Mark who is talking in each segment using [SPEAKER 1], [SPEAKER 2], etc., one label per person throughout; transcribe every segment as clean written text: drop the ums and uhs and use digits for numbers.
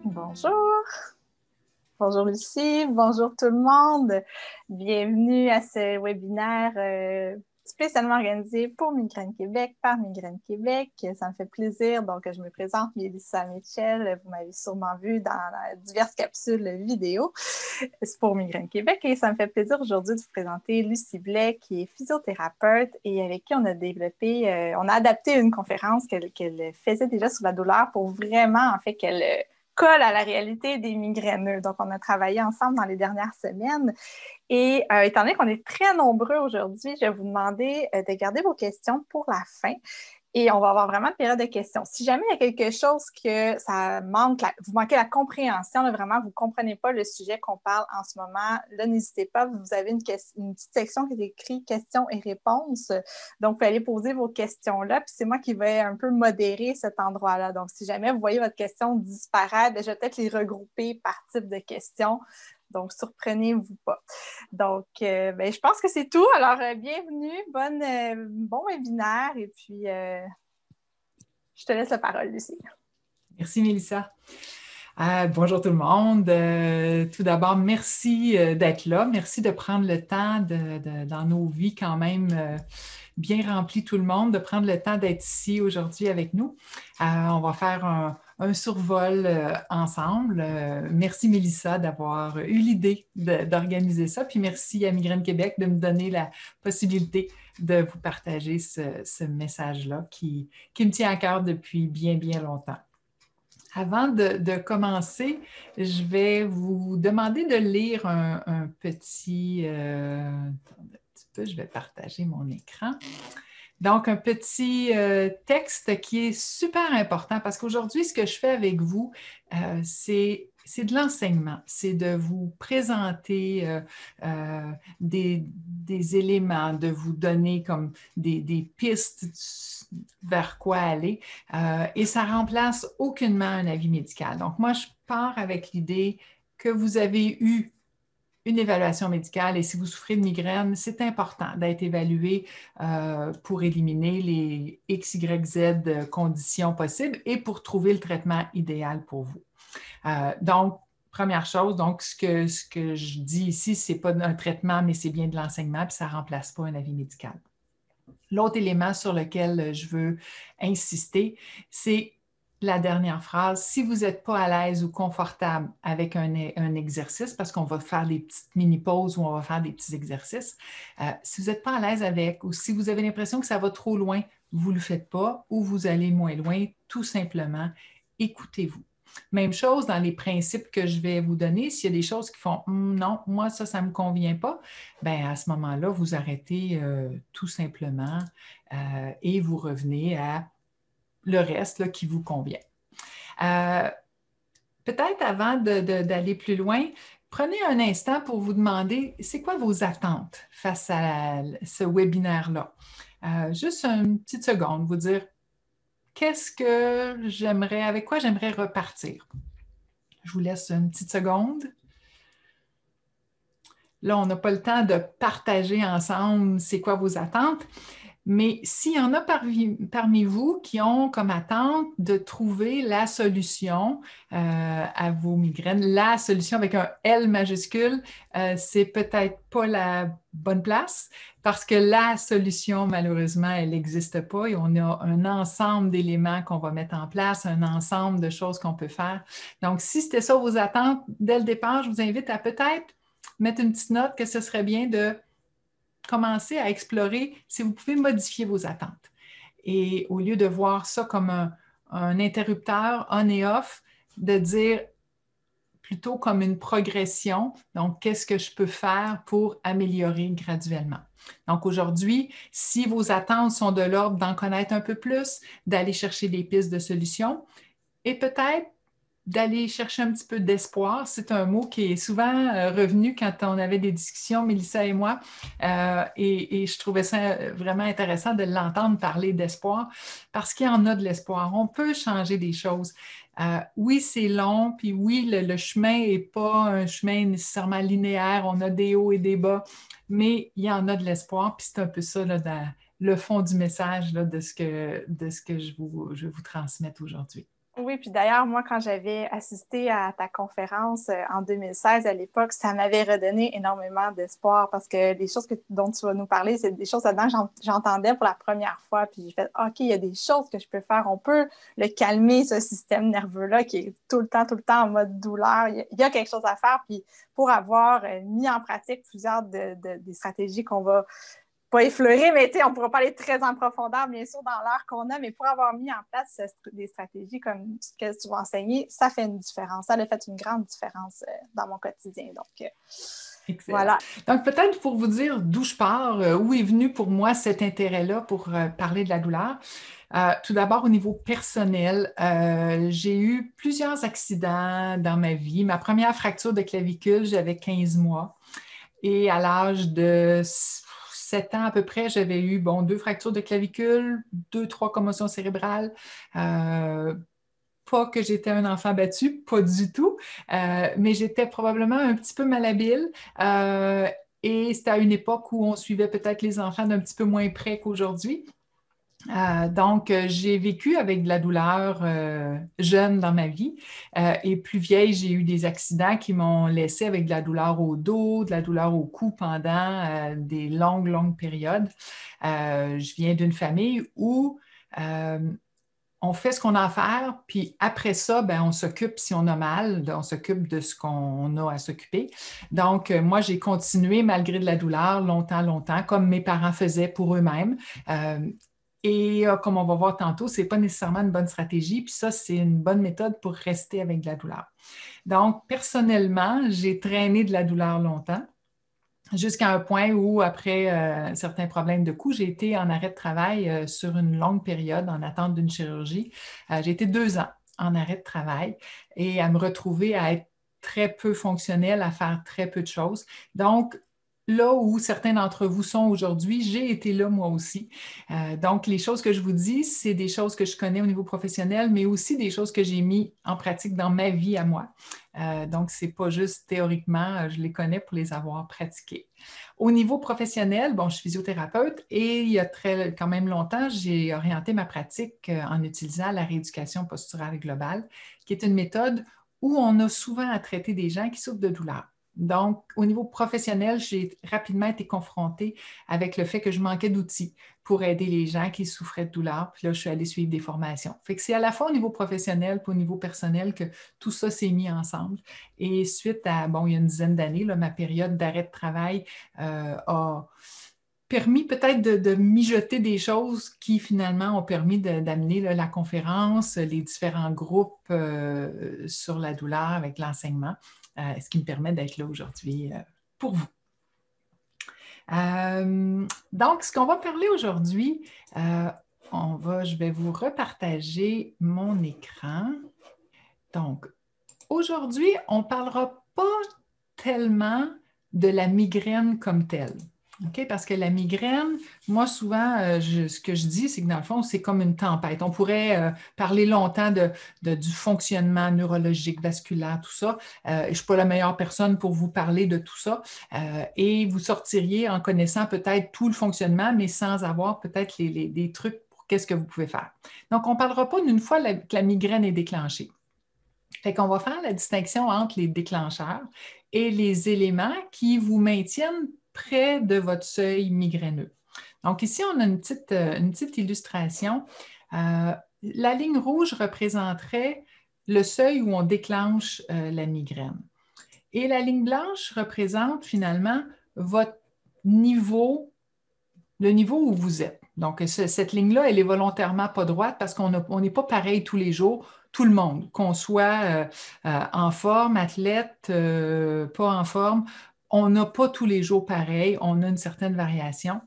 [SPEAKER 1] Bonjour. Bonjour Lucie, bonjour tout le monde. Bienvenue à ce webinaire spécialement organisé pour Migraine Québec par Migraine Québec. Ça me fait plaisir. Donc, je me présente, Mélissa Mitchell. Vous m'avez sûrement vu dans diverses capsules vidéo. C'est pour Migraine Québec et ça me fait plaisir aujourd'hui de vous présenter Lucie Blais, qui est physiothérapeute et avec qui on a développé, on a adapté une conférence qu'elle faisait déjà sur la douleur pour vraiment, en fait, qu'elle colle à la réalité des migraineux. Donc, on a travaillé ensemble dans les dernières semaines. Et étant donné qu'on est très nombreux aujourd'hui, je vais vous demander de garder vos questions pour la fin. Et on va avoir vraiment une période de questions. Si jamais il y a quelque chose que ça manque, vous manquez la compréhension, là, vraiment, vous ne comprenez pas le sujet qu'on parle en ce moment, là, n'hésitez pas. Vous avez une petite section qui est écrite questions et réponses. Donc, vous pouvez aller poser vos questions là. Puis c'est moi qui vais un peu modérer cet endroit-là. Donc, si jamais vous voyez votre question disparaître, je vais peut-être les regrouper par type de questions. Donc, surprenez-vous pas. Donc, je pense que c'est tout. Alors, bienvenue, bon webinaire. Et puis, je te laisse la parole, Lucie.
[SPEAKER 2] Merci, Mélissa. Bonjour tout le monde. Tout d'abord, merci d'être là. Merci de prendre le temps dans nos vies quand même bien remplies, tout le monde, de prendre le temps d'être ici aujourd'hui avec nous. On va faire un survol ensemble. Merci Mélissa d'avoir eu l'idée d'organiser ça. Puis merci à Migraine Québec de me donner la possibilité de vous partager ce message-là qui me tient à cœur depuis bien, bien longtemps. Avant de commencer, je vais vous demander de lire un petit... attendez un petit peu, je vais partager mon écran. Donc, un petit texte qui est super important parce qu'aujourd'hui, ce que je fais avec vous, c'est de l'enseignement, c'est de vous présenter des éléments, de vous donner comme des pistes vers quoi aller et ça ne remplace aucunement un avis médical. Donc, moi, je pars avec l'idée que vous avez eu une évaluation médicale et si vous souffrez de migraine, c'est important d'être évalué pour éliminer les X, Y, Z conditions possibles et pour trouver le traitement idéal pour vous. Donc, première chose, donc ce que je dis ici, ce n'est pas un traitement, mais c'est bien de l'enseignement, puis ça ne remplace pas un avis médical. L'autre élément sur lequel je veux insister, c'est la dernière phrase. Si vous n'êtes pas à l'aise ou confortable avec un exercice, parce qu'on va faire des petites mini-pauses ou on va faire des petits exercices, si vous n'êtes pas à l'aise avec ou si vous avez l'impression que ça va trop loin, vous ne le faites pas ou vous allez moins loin, tout simplement, écoutez-vous. Même chose dans les principes que je vais vous donner. S'il y a des choses qui font non, moi, ça ne me convient pas, bien, à ce moment-là, vous arrêtez tout simplement et vous revenez à le reste là, qui vous convient. Peut-être avant d'aller plus loin, prenez un instant pour vous demander c'est quoi vos attentes face à ce webinaire-là. Juste une petite seconde, vous dire qu'est-ce que j'aimerais, avec quoi j'aimerais repartir. Je vous laisse une petite seconde. Là, on n'a pas le temps de partager ensemble c'est quoi vos attentes, mais s'il y en a parmi vous qui ont comme attente de trouver la solution à vos migraines, la solution avec un L majuscule, c'est peut-être pas la bonne place parce que la solution, malheureusement, elle n'existe pas et on a un ensemble d'éléments qu'on va mettre en place, un ensemble de choses qu'on peut faire. Donc, si c'était ça vos attentes, dès le départ, je vous invite à peut-être mettre une petite note que ce serait bien de commencer à explorer si vous pouvez modifier vos attentes. Et au lieu de voir ça comme un interrupteur on et off, de dire plutôt comme une progression. Donc, qu'est-ce que je peux faire pour améliorer graduellement? Donc, aujourd'hui, si vos attentes sont de l'ordre d'en connaître un peu plus, d'aller chercher des pistes de solutions et peut-être d'aller chercher un petit peu d'espoir. C'est un mot qui est souvent revenu quand on avait des discussions, Mélissa et moi, et je trouvais ça vraiment intéressant de l'entendre parler d'espoir parce qu'il y en a de l'espoir. On peut changer des choses. Oui, c'est long, puis oui, le chemin n'est pas un chemin nécessairement linéaire. On a des hauts et des bas, mais il y en a de l'espoir, puis c'est un peu ça là, dans le fond du message là, de ce que je vais vous transmettre aujourd'hui.
[SPEAKER 1] Oui, puis d'ailleurs, moi, quand j'avais assisté à ta conférence en 2016, à l'époque, ça m'avait redonné énormément d'espoir parce que les choses dont tu vas nous parler, c'est des choses là-dedans que j'entendais pour la première fois. Puis j'ai fait, OK, il y a des choses que je peux faire. On peut le calmer, ce système nerveux-là qui est tout le temps en mode douleur. Il y a quelque chose à faire. Puis pour avoir mis en pratique plusieurs des stratégies qu'on va pas effleurer, mais on ne pourra pas aller très en profondeur, bien sûr, dans l'heure qu'on a, mais pour avoir mis en place des stratégies comme ce que tu vas enseigner, ça fait une différence. Ça a fait une grande différence dans mon quotidien. Donc,
[SPEAKER 2] excellent.
[SPEAKER 1] Voilà.
[SPEAKER 2] Donc, peut-être pour vous dire d'où je pars, où est venu pour moi cet intérêt-là pour parler de la douleur. Tout d'abord, au niveau personnel, j'ai eu plusieurs accidents dans ma vie. Ma première fracture de clavicule, j'avais 15 mois. Et à l'âge de 7 ans à peu près, j'avais eu 2 fractures de clavicule, 2, 3 commotions cérébrales. Pas que j'étais un enfant battu, pas du tout, mais j'étais probablement un petit peu malhabile. Et c'était à une époque où on suivait peut-être les enfants d'un petit peu moins près qu'aujourd'hui. Donc, j'ai vécu avec de la douleur jeune dans ma vie et plus vieille, j'ai eu des accidents qui m'ont laissé avec de la douleur au dos, de la douleur au cou pendant des longues périodes. Je viens d'une famille où on fait ce qu'on a à faire, puis après ça, ben, on s'occupe, si on a mal, on s'occupe de ce qu'on a à s'occuper. Donc, moi, j'ai continué malgré de la douleur longtemps, comme mes parents faisaient pour eux-mêmes. Et comme on va voir tantôt, ce n'est pas nécessairement une bonne stratégie, puis ça, c'est une bonne méthode pour rester avec de la douleur. Donc, personnellement, j'ai traîné de la douleur longtemps, jusqu'à un point où, après certains problèmes de cou, j'ai été en arrêt de travail sur une longue période en attente d'une chirurgie. J'ai été 2 ans en arrêt de travail et à me retrouver à être très peu fonctionnelle, à faire très peu de choses. Donc, là où certains d'entre vous sont aujourd'hui, j'ai été là moi aussi. Donc, les choses que je vous dis, c'est des choses que je connais au niveau professionnel, mais aussi des choses que j'ai mis en pratique dans ma vie à moi. Donc, ce n'est pas juste théoriquement, je les connais pour les avoir pratiquées. Au niveau professionnel, je suis physiothérapeute et il y a quand même longtemps, j'ai orienté ma pratique en utilisant la rééducation posturale globale, qui est une méthode où on a souvent à traiter des gens qui souffrent de douleurs. Donc, au niveau professionnel, j'ai rapidement été confrontée avec le fait que je manquais d'outils pour aider les gens qui souffraient de douleur. Puis là, je suis allée suivre des formations. Fait que c'est à la fois au niveau professionnel et au niveau personnel que tout ça s'est mis ensemble. Et suite à, il y a une dizaine d'années, ma période d'arrêt de travail a permis peut-être de mijoter des choses qui finalement ont permis d'amener la conférence, les différents groupes sur la douleur avec l'enseignement, ce qui me permet d'être là aujourd'hui pour vous. Donc, ce qu'on va parler aujourd'hui, je vais vous repartager mon écran. Donc, aujourd'hui, on ne parlera pas tellement de la migraine comme telle. Okay? Parce que la migraine, moi, souvent, ce que je dis, c'est que dans le fond, c'est comme une tempête. On pourrait parler longtemps du fonctionnement neurologique, vasculaire, tout ça. Je ne suis pas la meilleure personne pour vous parler de tout ça. Et vous sortiriez en connaissant peut-être tout le fonctionnement, mais sans avoir peut-être des trucs pour qu'est-ce que vous pouvez faire. Donc, on ne parlera pas d'une fois que la migraine est déclenchée. Fait qu'on va faire la distinction entre les déclencheurs et les éléments qui vous maintiennent près de votre seuil migraineux. Donc ici, on a une petite illustration. La ligne rouge représenterait le seuil où on déclenche la migraine. Et la ligne blanche représente finalement votre niveau, le niveau où vous êtes. Donc, cette ligne-là, elle est volontairement pas droite parce qu'on n'est pas pareil tous les jours. tout le monde, qu'on soit en forme, athlète, pas en forme. On n'a pas tous les jours pareil, on a une certaine variation.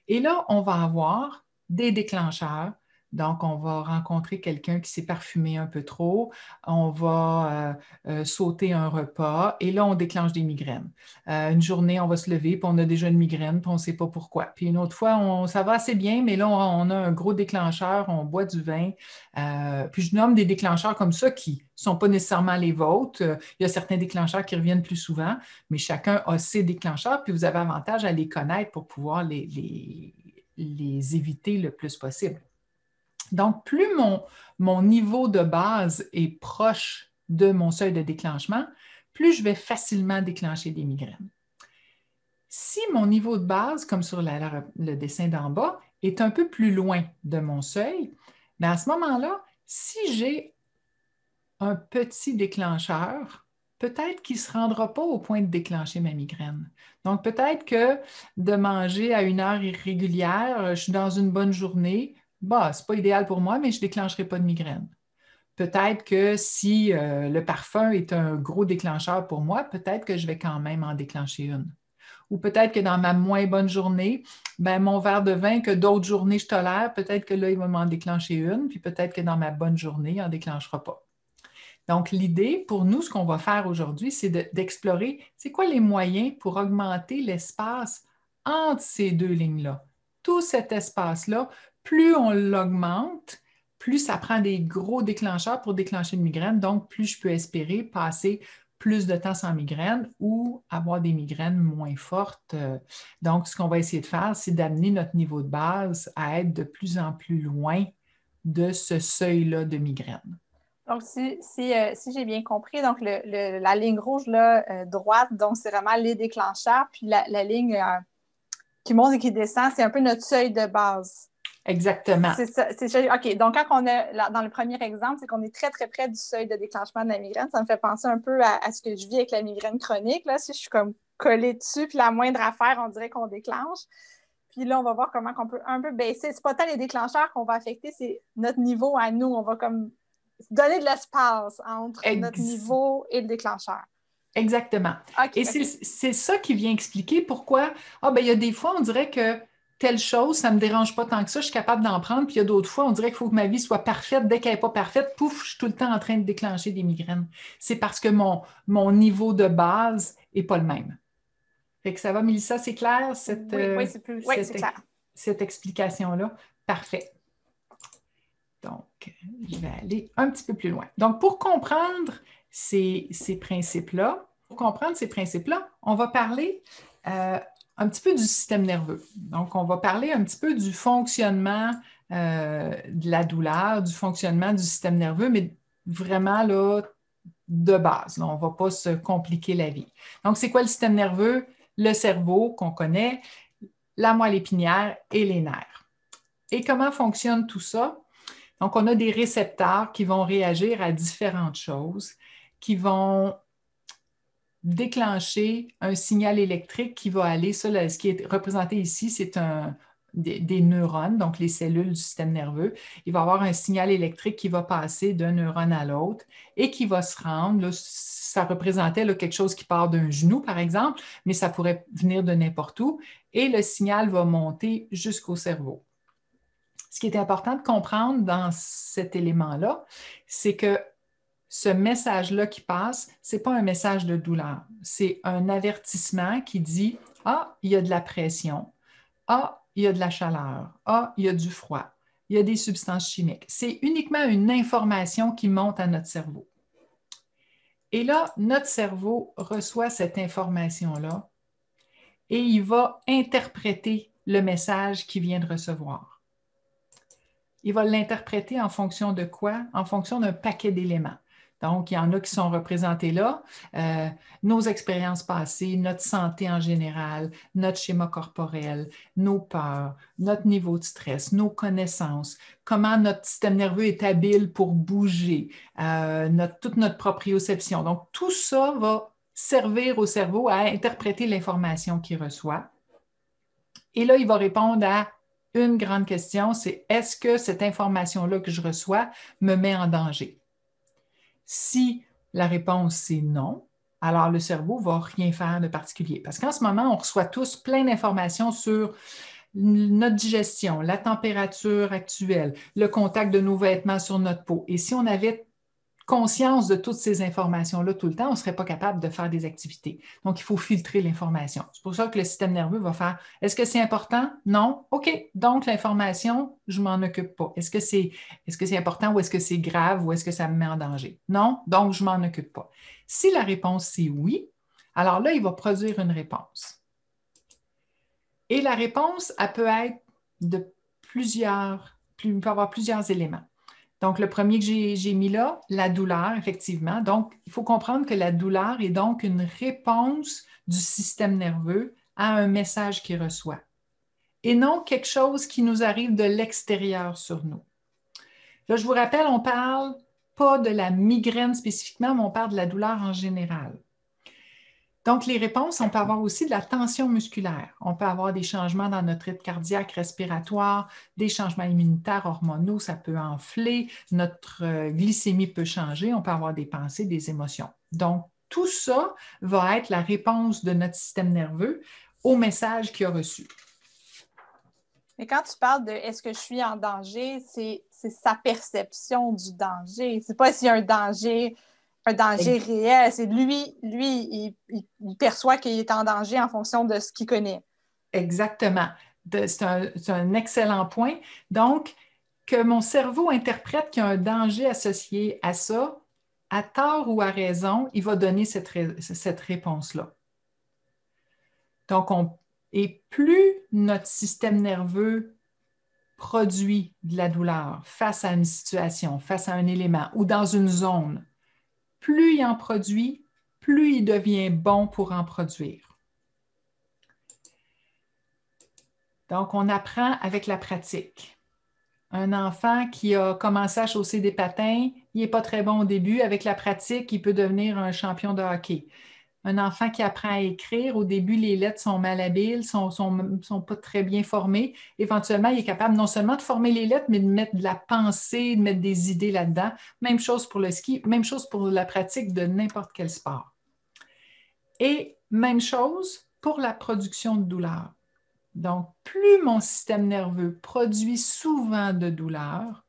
[SPEAKER 2] Et là, on va avoir des déclencheurs. Donc, on va rencontrer quelqu'un qui s'est parfumé un peu trop, on va sauter un repas et là, on déclenche des migraines. Une journée, on va se lever, puis on a déjà une migraine, puis on ne sait pas pourquoi. Puis une autre fois, ça va assez bien, mais là, on a un gros déclencheur, on boit du vin. Puis je nomme des déclencheurs comme ça qui ne sont pas nécessairement les vôtres. Il y a certains déclencheurs qui reviennent plus souvent, mais chacun a ses déclencheurs, puis vous avez avantage à les connaître pour pouvoir les éviter le plus possible. Donc, plus mon niveau de base est proche de mon seuil de déclenchement, plus je vais facilement déclencher des migraines. Si mon niveau de base, comme sur le dessin d'en bas, est un peu plus loin de mon seuil, bien à ce moment-là, si j'ai un petit déclencheur, peut-être qu'il ne se rendra pas au point de déclencher ma migraine. Donc, peut-être que de manger à une heure irrégulière, je suis dans une bonne journée, bah, ce n'est pas idéal pour moi, mais je ne déclencherai pas de migraine. Peut-être que si le parfum est un gros déclencheur pour moi, peut-être que je vais quand même en déclencher une. Ou peut-être que dans ma moins bonne journée, ben, mon verre de vin que d'autres journées je tolère, peut-être que là, il va m'en déclencher une, puis peut-être que dans ma bonne journée, il n'en déclenchera pas. Donc, l'idée pour nous, ce qu'on va faire aujourd'hui, c'est d'explorer c'est quoi les moyens pour augmenter l'espace entre ces deux lignes-là. Tout cet espace-là, plus on l'augmente, plus ça prend des gros déclencheurs pour déclencher une migraine, donc plus je peux espérer passer plus de temps sans migraine ou avoir des migraines moins fortes. Donc, ce qu'on va essayer de faire, c'est d'amener notre niveau de base à être de plus en plus loin de ce seuil-là de migraine.
[SPEAKER 1] Donc, si j'ai bien compris, donc la ligne rouge là, droite, donc c'est vraiment les déclencheurs, puis la ligne qui monte et qui descend, c'est un peu notre seuil de base.
[SPEAKER 2] Exactement.
[SPEAKER 1] C'est ça. OK. Donc, quand on est dans le premier exemple, c'est qu'on est très, très près du seuil de déclenchement de la migraine. Ça me fait penser un peu à ce que je vis avec la migraine chronique. Là, si je suis comme collée dessus, puis la moindre affaire, on dirait qu'on déclenche. Puis là, on va voir comment on peut un peu baisser. C'est pas tant les déclencheurs qu'on va affecter, c'est notre niveau à nous. On va comme donner de l'espace entre notre niveau et le déclencheur.
[SPEAKER 2] Exactement.
[SPEAKER 1] Okay,
[SPEAKER 2] et c'est ça qui vient expliquer pourquoi, il y a des fois, on dirait que telle chose, ça ne me dérange pas tant que ça, je suis capable d'en prendre, puis il y a d'autres fois, on dirait qu'il faut que ma vie soit parfaite. Dès qu'elle n'est pas parfaite, pouf, je suis tout le temps en train de déclencher des migraines. C'est parce que mon niveau de base n'est pas le même. Fait que ça va, Mélissa, c'est clair,
[SPEAKER 1] c'est clair.
[SPEAKER 2] Cette explication-là? Parfait. Donc, je vais aller un petit peu plus loin. Donc, pour comprendre ces principes-là, on va parler un petit peu du système nerveux. Donc, on va parler un petit peu du fonctionnement de la douleur, du fonctionnement du système nerveux, mais vraiment là, de base. Là, on ne va pas se compliquer la vie. Donc, c'est quoi le système nerveux? Le cerveau qu'on connaît, la moelle épinière et les nerfs. Et comment fonctionne tout ça? Donc, on a des récepteurs qui vont réagir à différentes choses, qui vont déclencher un signal électrique qui va aller, ça, là, ce qui est représenté ici, c'est des neurones, donc les cellules du système nerveux. Il va y avoir un signal électrique qui va passer d'un neurone à l'autre et qui va se rendre, là, ça représentait là, quelque chose qui part d'un genou, par exemple, mais ça pourrait venir de n'importe où, et le signal va monter jusqu'au cerveau. Ce qui est important de comprendre dans cet élément-là, c'est que ce message-là qui passe, ce n'est pas un message de douleur. C'est un avertissement qui dit « Ah, il y a de la pression. Ah, il y a de la chaleur. Ah, il y a du froid. Il y a des substances chimiques. » C'est uniquement une information qui monte à notre cerveau. Et là, notre cerveau reçoit cette information-là et il va interpréter le message qu'il vient de recevoir. Il va l'interpréter en fonction de quoi? En fonction d'un paquet d'éléments. Donc, il y en a qui sont représentés là, nos expériences passées, notre santé en général, notre schéma corporel, nos peurs, notre niveau de stress, nos connaissances, comment notre système nerveux est habile pour bouger, toute notre proprioception. Donc, tout ça va servir au cerveau à interpréter l'information qu'il reçoit. Et là, il va répondre à une grande question, c'est est-ce que cette information-là que je reçois me met en danger? Si la réponse c'est non, alors le cerveau ne va rien faire de particulier. Parce qu'en ce moment, on reçoit tous plein d'informations sur notre digestion, la température actuelle, le contact de nos vêtements sur notre peau. Et si on avait conscience de toutes ces informations-là tout le temps, on ne serait pas capable de faire des activités. Donc, il faut filtrer l'information. C'est pour ça que le système nerveux va faire, est-ce que c'est important? Non? OK. Donc, l'information, je ne m'en occupe pas. Est-ce que c'est important ou est-ce que c'est grave ou est-ce que ça me met en danger? Non? Donc, je ne m'en occupe pas. Si la réponse c'est oui, alors là, il va produire une réponse. Et la réponse, elle peut être il peut avoir plusieurs éléments. Donc, le premier que j'ai mis là, la douleur, effectivement. Donc, il faut comprendre que la douleur est donc une réponse du système nerveux à un message qu'il reçoit et non quelque chose qui nous arrive de l'extérieur sur nous. Là, je vous rappelle, on ne parle pas de la migraine spécifiquement, mais on parle de la douleur en général. Donc, les réponses, on peut avoir aussi de la tension musculaire. On peut avoir des changements dans notre rythme cardiaque, respiratoire, des changements immunitaires, hormonaux, ça peut enfler, notre glycémie peut changer, on peut avoir des pensées, des émotions. Donc, tout ça va être la réponse de notre système nerveux au message qu'il a reçu.
[SPEAKER 1] Mais quand tu parles de est-ce que je suis en danger, c'est sa perception du danger. C'est pas s'il y a un danger réel. C'est lui il perçoit qu'il est en danger en fonction de ce qu'il connaît.
[SPEAKER 2] Exactement. C'est un excellent point. Donc, que mon cerveau interprète qu'il y a un danger associé à ça, à tort ou à raison, il va donner cette réponse-là. Donc, et plus notre système nerveux produit de la douleur face à une situation, face à un élément ou dans une zone, plus il en produit, plus il devient bon pour en produire. Donc, on apprend avec la pratique. Un enfant qui a commencé à chausser des patins, il n'est pas très bon au début. Avec la pratique, il peut devenir un champion de hockey. Un enfant qui apprend à écrire, au début, les lettres sont malhabiles, sont pas très bien formées. Éventuellement, il est capable non seulement de former les lettres, mais de mettre de la pensée, de mettre des idées là-dedans. Même chose pour le ski, même chose pour la pratique de n'importe quel sport. Et même chose pour la production de douleur. Donc, plus mon système nerveux produit souvent de douleur,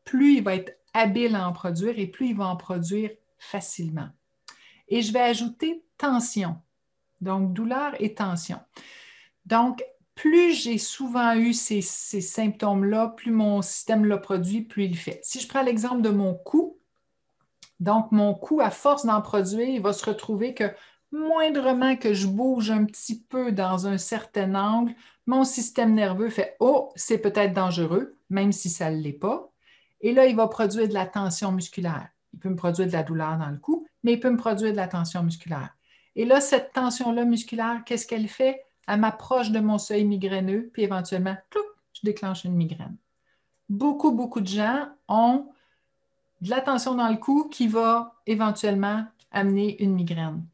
[SPEAKER 2] plus il va être habile à en produire et plus il va en produire facilement. Et je vais ajouter tension. Donc, douleur et tension. Donc, plus j'ai souvent eu ces symptômes-là, plus mon système l'a produit, plus il le fait. Si je prends l'exemple de mon cou, donc mon cou, à force d'en produire, il va se retrouver que moindrement que je bouge un petit peu dans un certain angle, mon système nerveux fait « Oh, c'est peut-être dangereux », même si ça ne l'est pas. Et là, il va produire de la tension musculaire. Il peut me produire de la douleur dans le cou, mais il peut me produire de la tension musculaire. Et là, cette tension-là musculaire, qu'est-ce qu'elle fait? Elle m'approche de mon seuil migraineux, puis éventuellement, clouc, je déclenche une migraine. Beaucoup, beaucoup de gens ont de la tension dans le cou qui va éventuellement amener une migraine.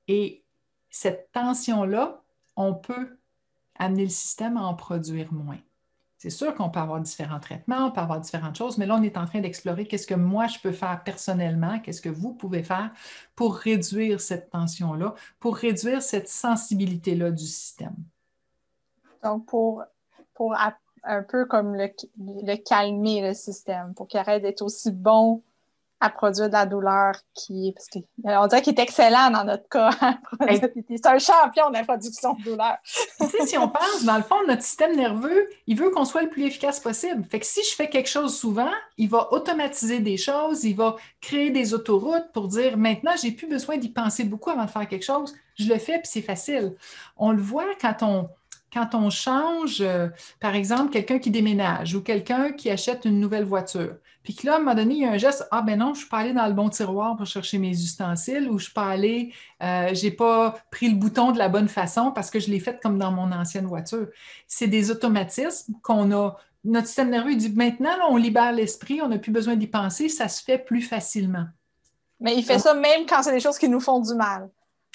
[SPEAKER 2] Et cette tension-là, on peut amener le système à en produire moins. C'est sûr qu'on peut avoir différents traitements, on peut avoir différentes choses, mais là, on est en train d'explorer qu'est-ce que moi, je peux faire personnellement, qu'est-ce que vous pouvez faire pour réduire cette tension-là, pour réduire cette sensibilité-là du système.
[SPEAKER 1] Donc, pour un peu comme le calmer, le système, pour qu'il arrête d'être aussi bon à produire de la douleur parce qu'on dirait qu'il est excellent dans notre cas. C'est un champion de la production de douleur.
[SPEAKER 2] Tu sais, si on pense, dans le fond, notre système nerveux, il veut qu'on soit le plus efficace possible. Fait que si je fais quelque chose souvent, il va automatiser des choses, il va créer des autoroutes pour dire maintenant, j'ai plus besoin d'y penser beaucoup avant de faire quelque chose. Je le fais, puis c'est facile. On le voit quand on change, par exemple, quelqu'un qui déménage ou quelqu'un qui achète une nouvelle voiture. Puis que là, à un moment donné, il y a un geste, ah ben non, je ne suis pas allée dans le bon tiroir pour chercher mes ustensiles ou je ne suis pas allée, je n'ai pas pris le bouton de la bonne façon parce que je l'ai fait comme dans mon ancienne voiture. C'est des automatismes qu'on a. Notre système nerveux dit maintenant, là, on libère l'esprit, on n'a plus besoin d'y penser, ça se fait plus facilement.
[SPEAKER 1] Mais il fait ça même quand c'est des choses qui nous font du mal.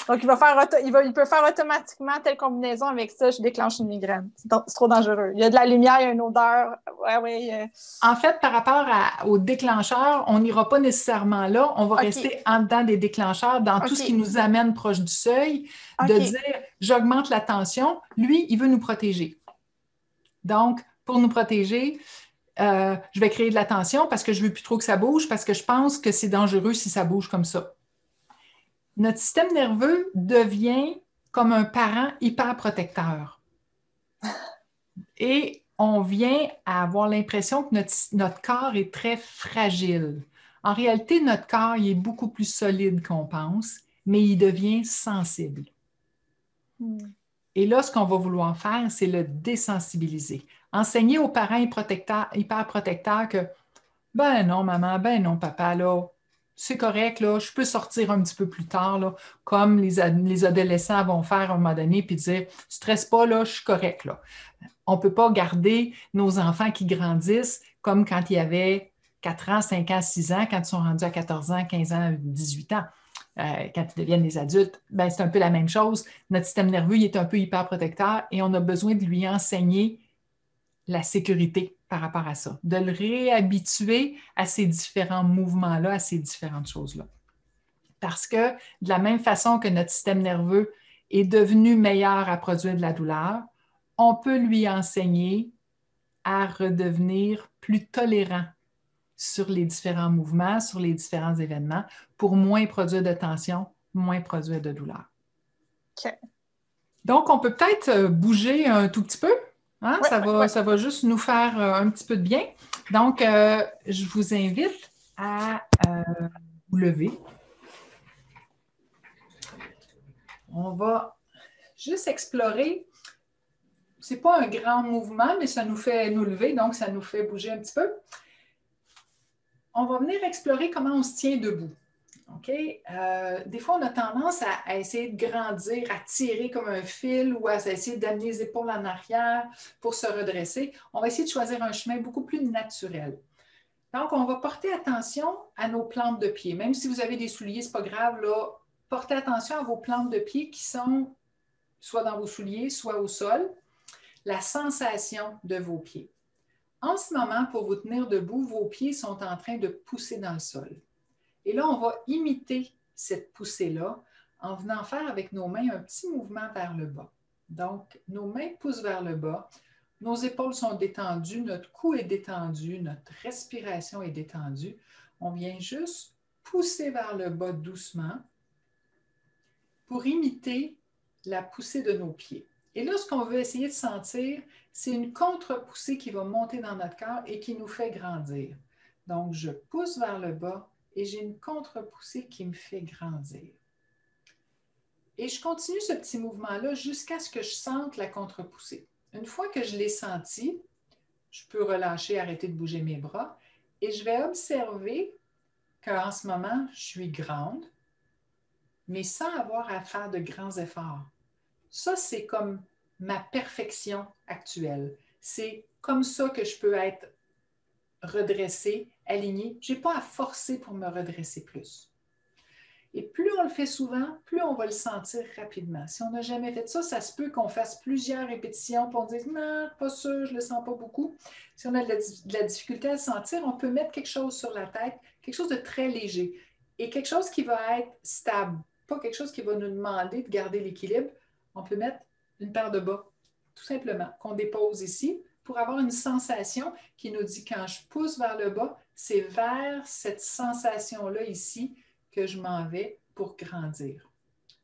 [SPEAKER 1] Donc, il peut faire automatiquement telle combinaison avec ça, je déclenche une migraine. C'est trop dangereux. Il y a de la lumière, il y a une odeur. Ouais.
[SPEAKER 2] En fait, par rapport au déclencheur, on n'ira pas nécessairement là. On va rester en dedans des déclencheurs, dans tout ce qui nous amène proche du seuil, de dire j'augmente la tension. Lui, il veut nous protéger. Donc, pour nous protéger, je vais créer de la tension parce que je ne veux plus trop que ça bouge, parce que je pense que c'est dangereux si ça bouge comme ça. Notre système nerveux devient comme un parent hyper protecteur. Et on vient à avoir l'impression que notre corps est très fragile. En réalité, notre corps il est beaucoup plus solide qu'on pense, mais il devient sensible. Et là, ce qu'on va vouloir faire, c'est le désensibiliser. Enseigner aux parents hyper protecteurs que ben non, maman, ben non, papa, là, c'est correct, là, je peux sortir un petit peu plus tard, là, comme les adolescents vont faire à un moment donné, puis dire, stresse pas, là, je suis correct, là. On ne peut pas garder nos enfants qui grandissent comme quand il y avait 4 ans, 5 ans, 6 ans, quand ils sont rendus à 14 ans, 15 ans, 18 ans. Quand ils deviennent des adultes, ben, c'est un peu la même chose. Notre système nerveux il est un peu hyper protecteur et on a besoin de lui enseigner la sécurité par rapport à ça, de le réhabituer à ces différents mouvements-là, à ces différentes choses-là. Parce que de la même façon que notre système nerveux est devenu meilleur à produire de la douleur, on peut lui enseigner à redevenir plus tolérant sur les différents mouvements, sur les différents événements, pour moins produire de tension, moins produire de douleur.
[SPEAKER 1] OK.
[SPEAKER 2] Donc, on peut peut-être bouger un tout petit peu. Hein?
[SPEAKER 1] Ouais,
[SPEAKER 2] ça va juste nous faire un petit peu de bien. Donc, je vous invite à vous lever. On va juste explorer. Ce n'est pas un grand mouvement, mais ça nous fait nous lever, donc ça nous fait bouger un petit peu. On va venir explorer comment on se tient debout. OK? Des fois, on a tendance à essayer de grandir, à tirer comme un fil ou à essayer d'amener les épaules en arrière pour se redresser. On va essayer de choisir un chemin beaucoup plus naturel. Donc, on va porter attention à nos plantes de pied. Même si vous avez des souliers, ce n'est pas grave, là, portez attention à vos plantes de pied qui sont soit dans vos souliers, soit au sol. La sensation de vos pieds. En ce moment, pour vous tenir debout, vos pieds sont en train de pousser dans le sol. Et là, on va imiter cette poussée-là en venant faire avec nos mains un petit mouvement vers le bas. Donc, nos mains poussent vers le bas, nos épaules sont détendues, notre cou est détendu, notre respiration est détendue. On vient juste pousser vers le bas doucement pour imiter la poussée de nos pieds. Et là, ce qu'on veut essayer de sentir, c'est une contre-poussée qui va monter dans notre corps et qui nous fait grandir. Donc, je pousse vers le bas et j'ai une contre-poussée qui me fait grandir. Et je continue ce petit mouvement-là jusqu'à ce que je sente la contre-poussée. Une fois que je l'ai senti, je peux relâcher, arrêter de bouger mes bras et je vais observer qu'en ce moment, je suis grande, mais sans avoir à faire de grands efforts. Ça, c'est comme ma perfection actuelle. C'est comme ça que je peux être redressée, alignée. Je n'ai pas à forcer pour me redresser plus. Et plus on le fait souvent, plus on va le sentir rapidement. Si on n'a jamais fait ça, ça se peut qu'on fasse plusieurs répétitions pour dire « Non, pas sûr, je ne le sens pas beaucoup ». Si on a de la difficulté à le sentir, on peut mettre quelque chose sur la tête, quelque chose de très léger et quelque chose qui va être stable, pas quelque chose qui va nous demander de garder l'équilibre. On peut mettre une paire de bas, tout simplement, qu'on dépose ici pour avoir une sensation qui nous dit quand je pousse vers le bas, c'est vers cette sensation-là ici que je m'en vais pour grandir.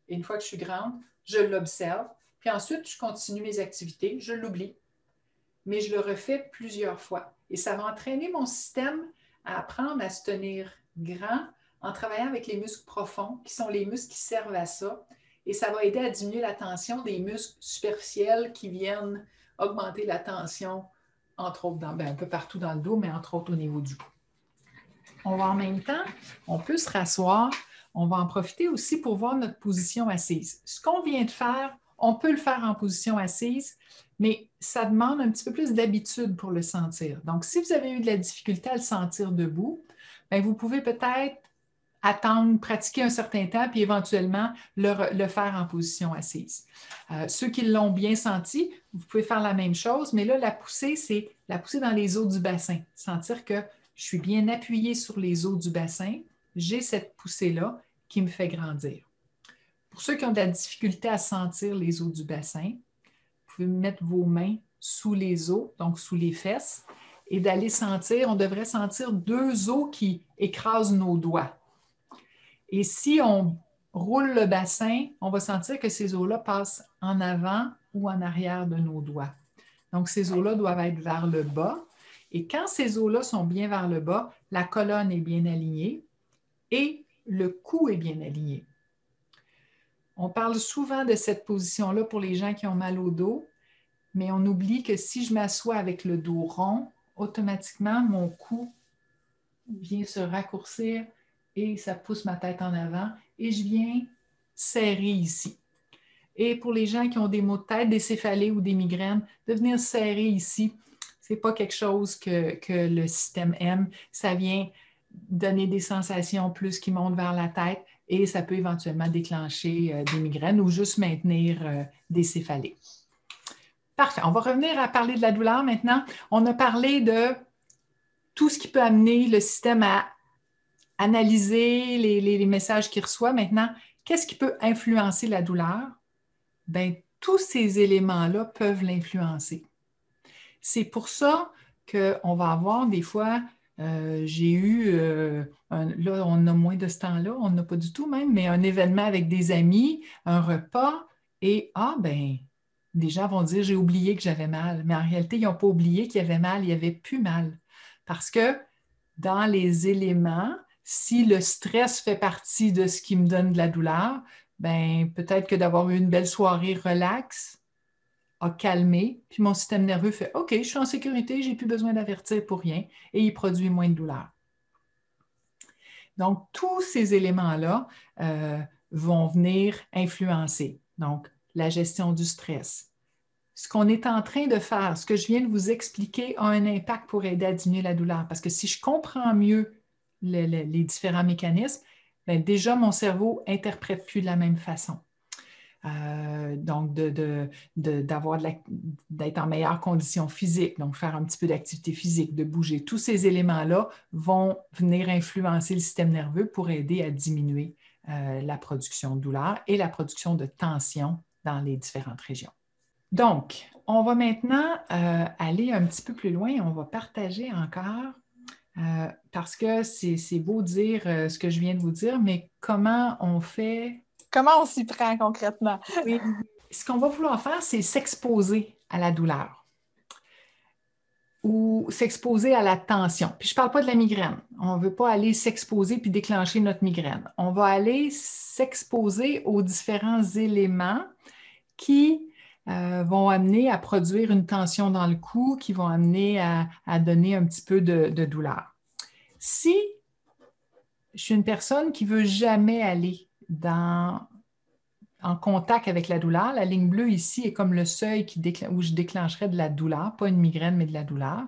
[SPEAKER 2] Et une fois que je suis grande, je l'observe, puis ensuite, je continue mes activités, je l'oublie, mais je le refais plusieurs fois. Et ça va entraîner mon système à apprendre à se tenir grand en travaillant avec les muscles profonds, qui sont les muscles qui servent à ça. Et ça va aider à diminuer la tension des muscles superficiels qui viennent augmenter la tension, entre autres, un peu partout dans le dos, mais entre autres au niveau du cou. On va en même temps, on peut se rasseoir. On va en profiter aussi pour voir notre position assise. Ce qu'on vient de faire, on peut le faire en position assise, mais ça demande un petit peu plus d'habitude pour le sentir. Donc, si vous avez eu de la difficulté à le sentir debout, bien, vous pouvez peut-être attendre, pratiquer un certain temps, puis éventuellement le faire en position assise. Ceux qui l'ont bien senti, vous pouvez faire la même chose, mais là, la poussée, c'est la poussée dans les os du bassin. Sentir que je suis bien appuyée sur les os du bassin, j'ai cette poussée-là qui me fait grandir. Pour ceux qui ont de la difficulté à sentir les os du bassin, vous pouvez mettre vos mains sous les os, donc sous les fesses, et d'aller sentir, on devrait sentir 2 os qui écrasent nos doigts. Et si on roule le bassin, on va sentir que ces os-là passent en avant ou en arrière de nos doigts. Donc, ces os-là doivent être vers le bas. Et quand ces os-là sont bien vers le bas, la colonne est bien alignée et le cou est bien aligné. On parle souvent de cette position-là pour les gens qui ont mal au dos, mais on oublie que si je m'assois avec le dos rond, automatiquement, mon cou vient se raccourcir et ça pousse ma tête en avant et je viens serrer ici. Et pour les gens qui ont des maux de tête, des céphalées ou des migraines, de venir serrer ici, ce n'est pas quelque chose que le système aime. Ça vient donner des sensations plus qui montent vers la tête et ça peut éventuellement déclencher des migraines ou juste maintenir des céphalées. Parfait. On va revenir à parler de la douleur maintenant. On a parlé de tout ce qui peut amener le système à analyser les messages qu'il reçoit. Maintenant, qu'est-ce qui peut influencer la douleur? Bien, tous ces éléments-là peuvent l'influencer. C'est pour ça qu'on va avoir des fois, j'ai eu, là on a moins de ce temps-là, on n'a pas du tout même, mais un événement avec des amis, un repas, et des gens vont dire j'ai oublié que j'avais mal, mais en réalité, ils n'ont pas oublié qu'il y avait mal, il n'y avait plus mal. Parce que dans les éléments, si le stress fait partie de ce qui me donne de la douleur, ben peut-être que d'avoir eu une belle soirée relaxe a calmé, puis mon système nerveux fait « OK, je suis en sécurité, je n'ai plus besoin d'avertir pour rien » et il produit moins de douleur. Donc, tous ces éléments-là vont venir influencer. Donc, la gestion du stress. Ce qu'on est en train de faire, ce que je viens de vous expliquer, a un impact pour aider à diminuer la douleur. Parce que si je comprends mieux les différents mécanismes, bien, déjà, mon cerveau n'interprète plus de la même façon. Donc, d'être en meilleure condition physique, donc faire un petit peu d'activité physique, de bouger. Tous ces éléments-là vont venir influencer le système nerveux pour aider à diminuer la production de douleur et la production de tension dans les différentes régions. Donc, on va maintenant aller un petit peu plus loin. On va partager encore, parce que c'est beau dire ce que je viens de vous dire, mais comment on fait...
[SPEAKER 1] Comment on s'y prend concrètement?
[SPEAKER 2] Oui. Ce qu'on va vouloir faire, c'est s'exposer à la douleur ou s'exposer à la tension. Puis je ne parle pas de la migraine. On ne veut pas aller s'exposer puis déclencher notre migraine. On va aller s'exposer aux différents éléments qui vont amener à produire une tension dans le cou, qui vont amener à donner un petit peu de douleur. Si je suis une personne qui ne veut jamais aller en contact avec la douleur, la ligne bleue ici est comme le seuil où je déclencherais de la douleur, pas une migraine, mais de la douleur.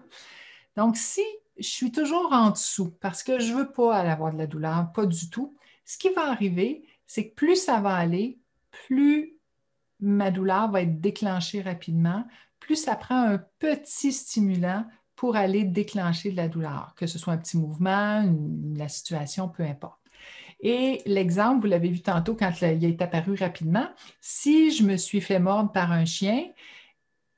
[SPEAKER 2] Donc, si je suis toujours en dessous parce que je ne veux pas aller avoir de la douleur, pas du tout, ce qui va arriver, c'est que plus ça va aller, plus ma douleur va être déclenchée rapidement, plus ça prend un petit stimulant pour aller déclencher de la douleur, que ce soit un petit mouvement, la situation, peu importe. Et l'exemple, vous l'avez vu tantôt quand il est apparu rapidement, si je me suis fait mordre par un chien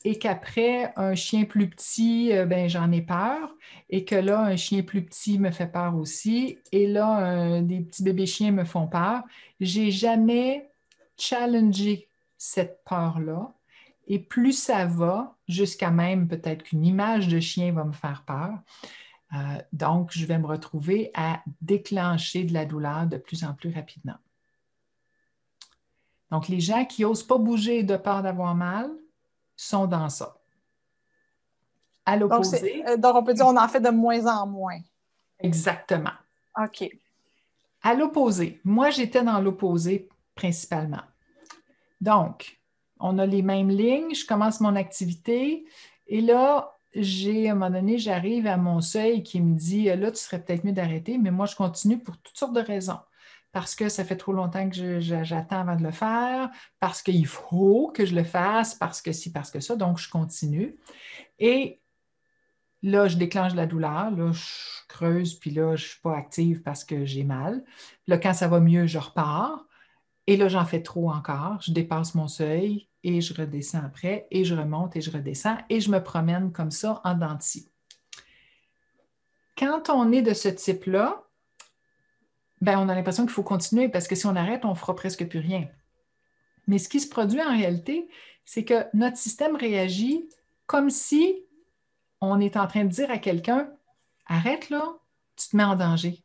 [SPEAKER 2] et qu'après, un chien plus petit, j'en ai peur, et que là, un chien plus petit me fait peur aussi, et là, des petits bébés chiens me font peur, j'ai jamais challengé cette peur-là. Et plus ça va, jusqu'à même peut-être qu'une image de chien va me faire peur, donc je vais me retrouver à déclencher de la douleur de plus en plus rapidement. Donc, les gens qui n'osent pas bouger de peur d'avoir mal sont dans ça. À l'opposé.
[SPEAKER 1] Donc, on peut dire qu'on en fait de moins en moins.
[SPEAKER 2] Exactement.
[SPEAKER 1] OK.
[SPEAKER 2] À l'opposé. Moi, j'étais dans l'opposé principalement. Donc, on a les mêmes lignes, je commence mon activité et là, à un moment donné, j'arrive à mon seuil qui me dit, là, tu serais peut-être mieux d'arrêter, mais moi, je continue pour toutes sortes de raisons. Parce que ça fait trop longtemps que j'attends avant de le faire, parce qu'il faut que je le fasse, parce que ci, parce que ça, donc je continue. Et là, je déclenche de la douleur, là, je creuse, puis là, je ne suis pas active parce que j'ai mal. Là, quand ça va mieux, je repars. Et là, j'en fais trop encore. Je dépasse mon seuil et je redescends après, et je remonte et je redescends, et je me promène comme ça en dents de scie. Quand on est de ce type-là, ben, on a l'impression qu'il faut continuer parce que si on arrête, on ne fera presque plus rien. Mais ce qui se produit en réalité, c'est que notre système réagit comme si on est en train de dire à quelqu'un, arrête là, tu te mets en danger.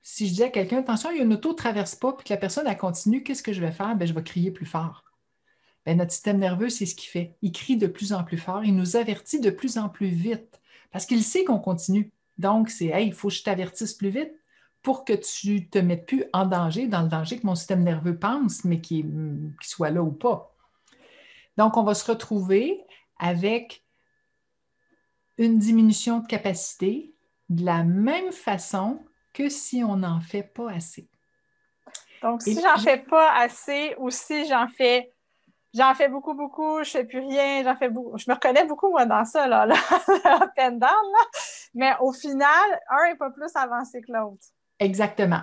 [SPEAKER 2] Si je dis à quelqu'un, attention, il y a une auto, ne traverse pas, puis que la personne elle continue, qu'est-ce que je vais faire? Ben, je vais crier plus fort. Ben, notre système nerveux, c'est ce qu'il fait. Il crie de plus en plus fort, il nous avertit de plus en plus vite parce qu'il sait qu'on continue. Donc, c'est, hey, il faut que je t'avertisse plus vite pour que tu ne te mettes plus en danger, dans le danger que mon système nerveux pense, mais qu'il soit là ou pas. Donc, on va se retrouver avec une diminution de capacité de la même façon que si on n'en fait pas assez.
[SPEAKER 1] Donc, si j'en fais pas assez ou si j'en fais beaucoup, beaucoup, je fais plus rien, j'en fais beaucoup. Je me reconnais beaucoup, moi, dans ça, là, up and down, là. Mais au final, un n'est pas plus avancé que l'autre.
[SPEAKER 2] Exactement.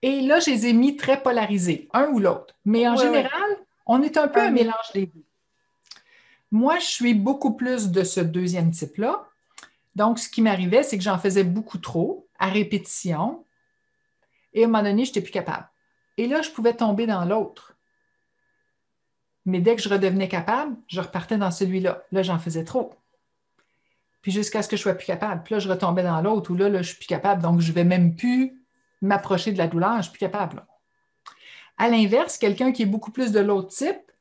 [SPEAKER 2] Et là, je les ai mis très polarisés, un ou l'autre. Mais en général, on est un peu un mélange des deux. Moi, je suis beaucoup plus de ce deuxième type-là. Donc, ce qui m'arrivait, c'est que j'en faisais beaucoup trop, à répétition, et à un moment donné, je n'étais plus capable. Et là, je pouvais tomber dans l'autre. Mais dès que je redevenais capable, je repartais dans celui-là. Là, j'en faisais trop. Puis jusqu'à ce que je sois plus capable. Puis là, je retombais dans l'autre, où là, je suis plus capable. Donc, je ne vais même plus m'approcher de la douleur, je ne suis plus capable. Là. À l'inverse, quelqu'un qui est beaucoup plus de l'autre type,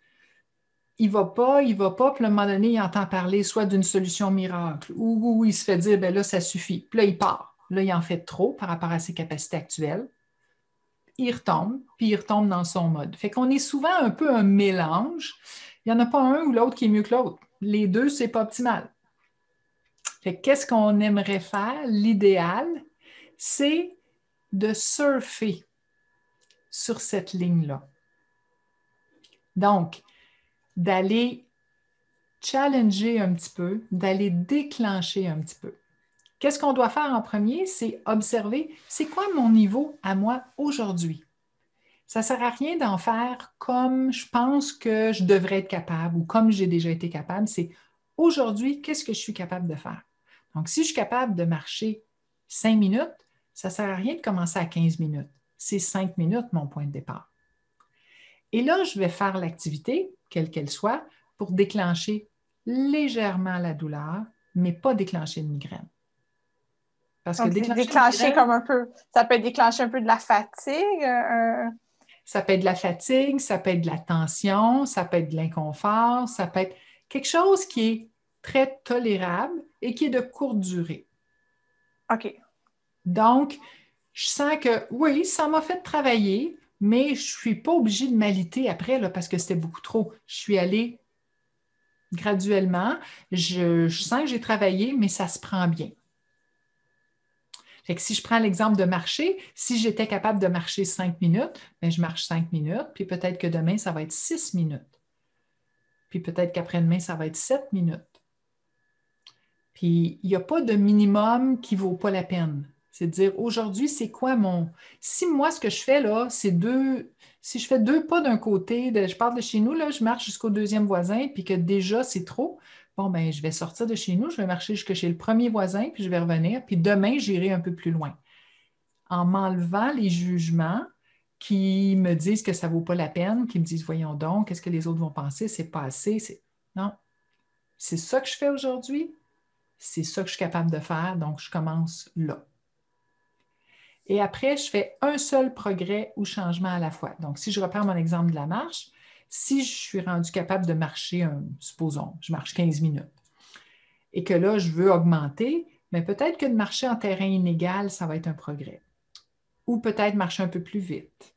[SPEAKER 2] il va pas, puis à un moment donné, il entend parler soit d'une solution miracle, ou il se fait dire, ben là, ça suffit. Puis là, il part. Là, il en fait trop par rapport à ses capacités actuelles. Il retombe, puis il retombe dans son mode. Fait qu'on est souvent un peu un mélange. Il n'y en a pas un ou l'autre qui est mieux que l'autre. Les deux, c'est pas optimal. Fait que qu'est-ce qu'on aimerait faire? L'idéal, c'est de surfer sur cette ligne-là. Donc, d'aller challenger un petit peu, d'aller déclencher un petit peu. Qu'est-ce qu'on doit faire en premier? C'est observer, c'est quoi mon niveau à moi aujourd'hui? Ça ne sert à rien d'en faire comme je pense que je devrais être capable ou comme j'ai déjà été capable. C'est aujourd'hui, qu'est-ce que je suis capable de faire? Donc, si je suis capable de marcher 5 minutes, ça ne sert à rien de commencer à 15 minutes. C'est 5 minutes mon point de départ. Et là, je vais faire l'activité, quelle qu'elle soit, pour déclencher légèrement la douleur, mais pas déclencher une migraine.
[SPEAKER 1] Parce que déclencher comme un peu, ça peut déclencher un peu de la fatigue.
[SPEAKER 2] Ça peut être de la fatigue, ça peut être de la tension, ça peut être de l'inconfort, ça peut être quelque chose qui est très tolérable et qui est de courte durée.
[SPEAKER 1] OK.
[SPEAKER 2] Donc, je sens que oui, ça m'a fait travailler, mais je ne suis pas obligée de m'aliter après là, parce que c'était beaucoup trop. Je suis allée graduellement. Je sens que j'ai travaillé, mais ça se prend bien. Fait que si je prends l'exemple de marcher, si j'étais capable de marcher 5 minutes, bien, je marche 5 minutes, puis peut-être que demain, ça va être 6 minutes. Puis peut-être qu'après-demain, ça va être 7 minutes. Puis il n'y a pas de minimum qui ne vaut pas la peine. C'est de dire aujourd'hui, c'est quoi mon. Si moi, ce que je fais là, c'est si je fais 2 pas d'un côté, je pars de chez nous, là, je marche jusqu'au deuxième voisin, puis que déjà c'est trop, bon, ben, je vais sortir de chez nous, je vais marcher jusque chez le premier voisin, puis je vais revenir, puis demain, j'irai un peu plus loin. En m'enlevant les jugements qui me disent que ça ne vaut pas la peine, qui me disent, voyons donc, qu'est-ce que les autres vont penser, c'est pas assez. Non, c'est ça que je fais aujourd'hui, c'est ça que je suis capable de faire, donc je commence là. Et après, je fais un seul progrès ou changement à la fois. Donc, si je reprends mon exemple de la marche, si je suis rendu capable de marcher, supposons, je marche 15 minutes, et que là, je veux augmenter, mais peut-être que de marcher en terrain inégal, ça va être un progrès. Ou peut-être marcher un peu plus vite.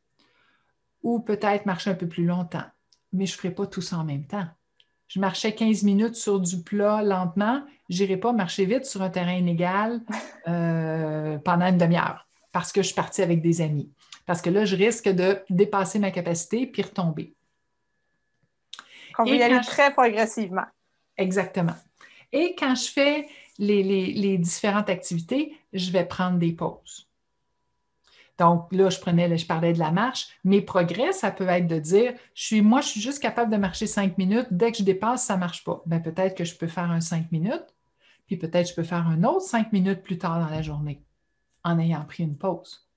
[SPEAKER 2] Ou peut-être marcher un peu plus longtemps. Mais je ne ferai pas tout ça en même temps. je marchais 15 minutes sur du plat lentement, je n'irai pas marcher vite sur un terrain inégal pendant une demi-heure parce que je suis partie avec des amis. Parce que là, je risque de dépasser ma capacité puis retomber.
[SPEAKER 1] On veut y aller très progressivement.
[SPEAKER 2] Exactement. Et quand je fais les différentes activités, je vais prendre des pauses. Donc là, je parlais de la marche. Mes progrès, ça peut être de dire, moi, je suis juste capable de marcher 5 minutes. Dès que je dépasse, ça ne marche pas. Bien, peut-être que je peux faire un 5 minutes, puis peut-être que je peux faire un autre 5 minutes plus tard dans la journée en ayant pris une pause.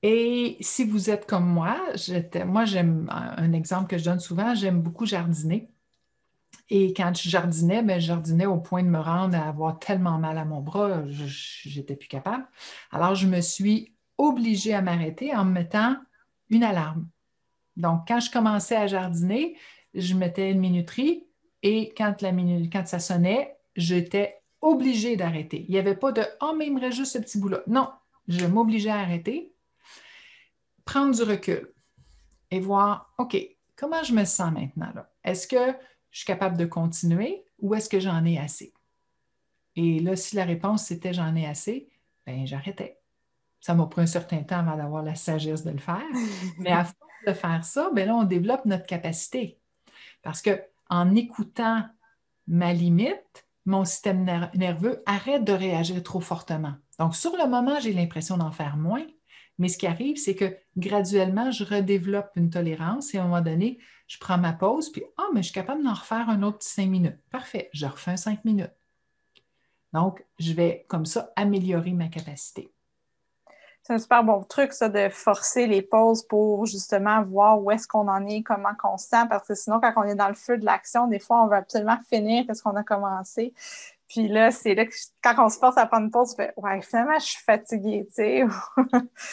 [SPEAKER 2] Et si vous êtes comme moi, j'aime un exemple que je donne souvent, j'aime beaucoup jardiner. Et quand je jardinais, je jardinais au point de me rendre à avoir tellement mal à mon bras, je n'étais plus capable. Alors, je me suis obligée à m'arrêter en me mettant une alarme. Donc, quand je commençais à jardiner, je mettais une minuterie et quand ça sonnait, j'étais obligée d'arrêter. Il n'y avait pas de « Oh, mais il me reste juste ce petit bout-là ». Non, je m'obligeais à arrêter, prendre du recul et voir « OK, comment je me sens maintenant là? Est-ce que je suis capable de continuer ou est-ce que j'en ai assez? » Et là, si la réponse c'était « j'en ai assez », bien, j'arrêtais. Ça m'a pris un certain temps avant d'avoir la sagesse de le faire. Mais à force de faire ça, bien là, on développe notre capacité. Parce qu'en écoutant ma limite, mon système nerveux arrête de réagir trop fortement. Donc, sur le moment, j'ai l'impression d'en faire moins. Mais ce qui arrive, c'est que graduellement, je redéveloppe une tolérance et à un moment donné, je prends ma pause, puis « Ah, mais je suis capable d'en refaire un autre 5 minutes. » Parfait, je refais un 5 minutes. Donc, je vais comme ça améliorer ma capacité.
[SPEAKER 1] C'est un super bon truc, ça, de forcer les pauses pour justement voir où est-ce qu'on en est, comment on se sent, parce que sinon, quand on est dans le feu de l'action, des fois, on veut absolument finir ce qu'on a commencé. Puis là, c'est là que quand on se force à prendre une pause, on fait « Ouais, finalement, je suis fatiguée, tu sais. »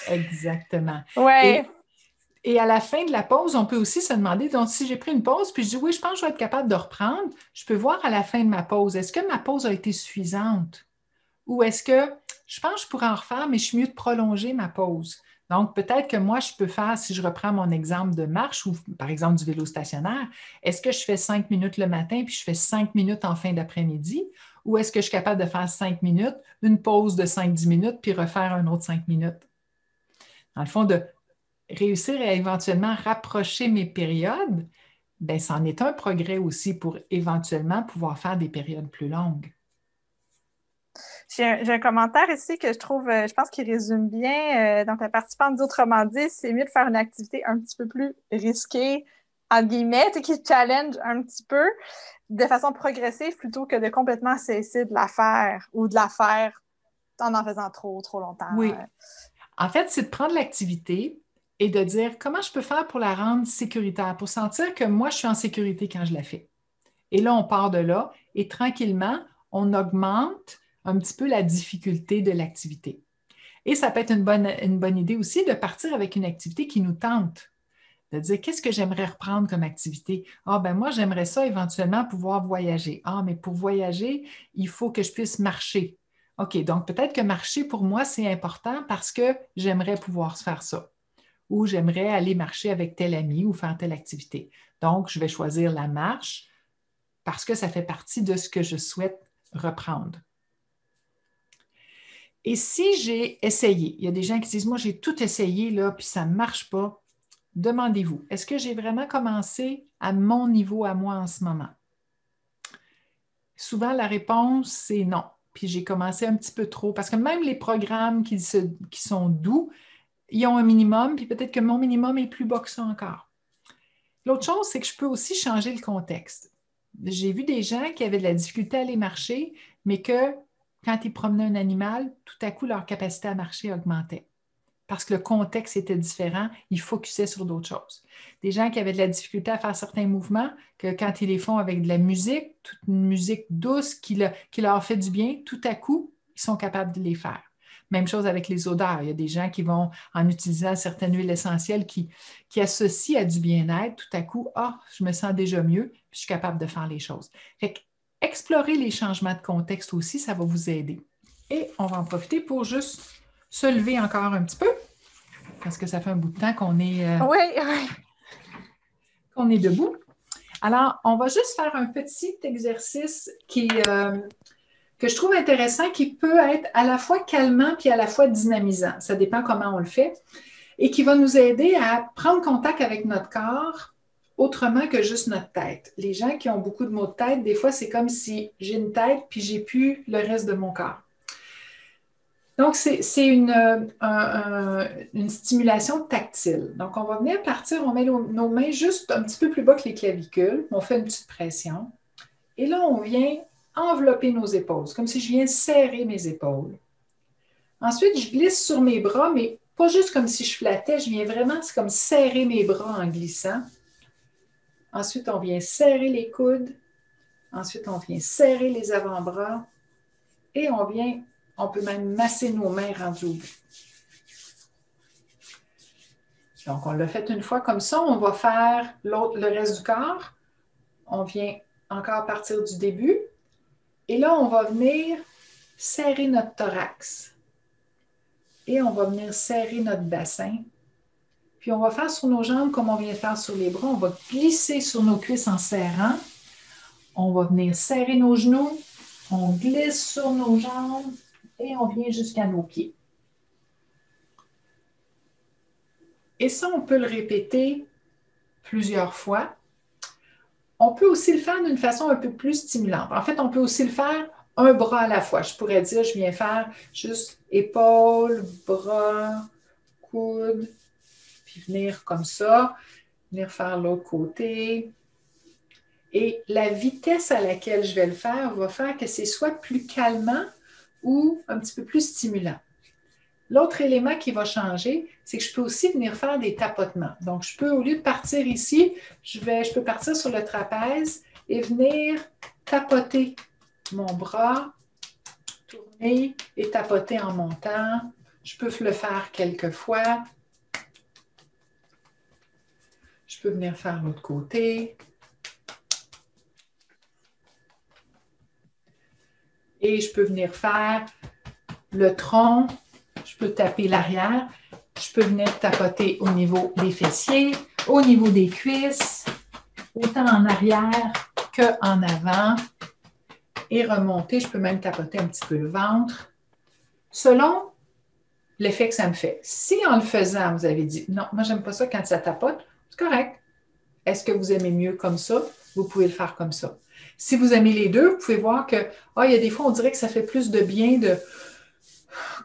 [SPEAKER 2] Exactement.
[SPEAKER 1] Ouais.
[SPEAKER 2] Et à la fin de la pause, on peut aussi se demander, donc si j'ai pris une pause, puis je dis oui, je pense que je vais être capable de reprendre, je peux voir à la fin de ma pause, est-ce que ma pause a été suffisante? Ou est-ce que je pense que je pourrais en refaire, mais je suis mieux de prolonger ma pause? Donc, peut-être que moi, je peux faire, si je reprends mon exemple de marche ou par exemple du vélo stationnaire, est-ce que je fais 5 minutes le matin puis je fais 5 minutes en fin d'après-midi? Ou est-ce que je suis capable de faire 5 minutes, une pause de 5-10 minutes puis refaire un autre 5 minutes? Dans le fond, de réussir à éventuellement rapprocher mes périodes, bien, c'en est un progrès aussi pour éventuellement pouvoir faire des périodes plus longues.
[SPEAKER 1] J'ai un commentaire ici que je trouve, je pense qu'il résume bien. Donc, la participante dit autrement dit, c'est mieux de faire une activité un petit peu plus risquée, entre guillemets, qui challenge un petit peu de façon progressive plutôt que de complètement cesser de la faire ou de la faire en faisant trop longtemps.
[SPEAKER 2] Oui. En fait, c'est de prendre l'activité et de dire comment je peux faire pour la rendre sécuritaire, pour sentir que moi, je suis en sécurité quand je la fais. Et là, on part de là et tranquillement, on augmente un petit peu la difficulté de l'activité. Et ça peut être une bonne idée aussi de partir avec une activité qui nous tente, de dire qu'est-ce que j'aimerais reprendre comme activité? Ah, ben moi, j'aimerais ça éventuellement pouvoir voyager. Ah, mais pour voyager, il faut que je puisse marcher. OK, donc peut-être que marcher pour moi, c'est important parce que j'aimerais pouvoir faire ça. Ou j'aimerais aller marcher avec tel ami ou faire telle activité. Donc, je vais choisir la marche parce que ça fait partie de ce que je souhaite reprendre. Et si j'ai essayé, il y a des gens qui disent, moi, j'ai tout essayé, là, puis ça ne marche pas. Demandez-vous, est-ce que j'ai vraiment commencé à mon niveau à moi en ce moment? Souvent, la réponse, c'est non. Puis j'ai commencé un petit peu trop, parce que même les programmes qui sont doux, ils ont un minimum, puis peut-être que mon minimum est plus bas que ça encore. L'autre chose, c'est que je peux aussi changer le contexte. J'ai vu des gens qui avaient de la difficulté à aller marcher, mais que quand ils promenaient un animal, tout à coup, leur capacité à marcher augmentait. Parce que le contexte était différent, ils focusaient sur d'autres choses. Des gens qui avaient de la difficulté à faire certains mouvements, que quand ils les font avec de la musique, toute une musique douce qui leur fait du bien, tout à coup, ils sont capables de les faire. Même chose avec les odeurs. Il y a des gens qui vont, en utilisant certaines huiles essentielles, qui associent à du bien-être, tout à coup, ah, je me sens déjà mieux, puis je suis capable de faire les choses. Fait que, explorer les changements de contexte aussi, ça va vous aider. Et on va en profiter pour juste se lever encore un petit peu, parce que ça fait un bout de temps qu'on est,
[SPEAKER 1] Oui.
[SPEAKER 2] qu'on est debout. Alors, on va juste faire un petit exercice que je trouve intéressant, qui peut être à la fois calmant puis à la fois dynamisant. Ça dépend comment on le fait. Et qui va nous aider à prendre contact avec notre corps autrement que juste notre tête. Les gens qui ont beaucoup de maux de tête, des fois, c'est comme si j'ai une tête puis j'ai plus le reste de mon corps. Donc, c'est une stimulation tactile. Donc, on va venir partir, on met nos mains juste un petit peu plus bas que les clavicules, on fait une petite pression. Et là, on vient envelopper nos épaules, comme si je viens serrer mes épaules. Ensuite, je glisse sur mes bras, mais pas juste comme si je flattais, je viens vraiment, c'est comme serrer mes bras en glissant. Ensuite, on vient serrer les coudes. Ensuite, on vient serrer les avant-bras. Et on peut même masser nos mains rendues au bout. Donc, on l'a fait une fois comme ça. On va faire le reste du corps. On vient encore partir du début. Et là, on va venir serrer notre thorax. Et on va venir serrer notre bassin. Puis on va faire sur nos jambes comme on vient de faire sur les bras. On va glisser sur nos cuisses en serrant. On va venir serrer nos genoux. On glisse sur nos jambes et on vient jusqu'à nos pieds. Et ça, on peut le répéter plusieurs fois. On peut aussi le faire d'une façon un peu plus stimulante. En fait, on peut aussi le faire un bras à la fois. Je pourrais dire, je viens faire juste épaules, bras, coudes, puis venir comme ça, venir faire l'autre côté. Et la vitesse à laquelle je vais le faire va faire que c'est soit plus calmant ou un petit peu plus stimulant. L'autre élément qui va changer, c'est que je peux aussi venir faire des tapotements. Donc, je peux, au lieu de partir ici, je peux partir sur le trapèze et venir tapoter mon bras, tourner et tapoter en montant. Je peux le faire quelques fois. Je peux venir faire l'autre côté. Et je peux venir faire le tronc. Je peux taper l'arrière. Je peux venir tapoter au niveau des fessiers, au niveau des cuisses, autant en arrière qu'en avant. Et remonter, je peux même tapoter un petit peu le ventre, selon l'effet que ça me fait. Si en le faisant, vous avez dit « Non, moi, j'aime pas ça quand ça tapote », c'est correct. Est-ce que vous aimez mieux comme ça? Vous pouvez le faire comme ça. Si vous aimez les deux, vous pouvez voir que il y a des fois, on dirait que ça fait plus de bien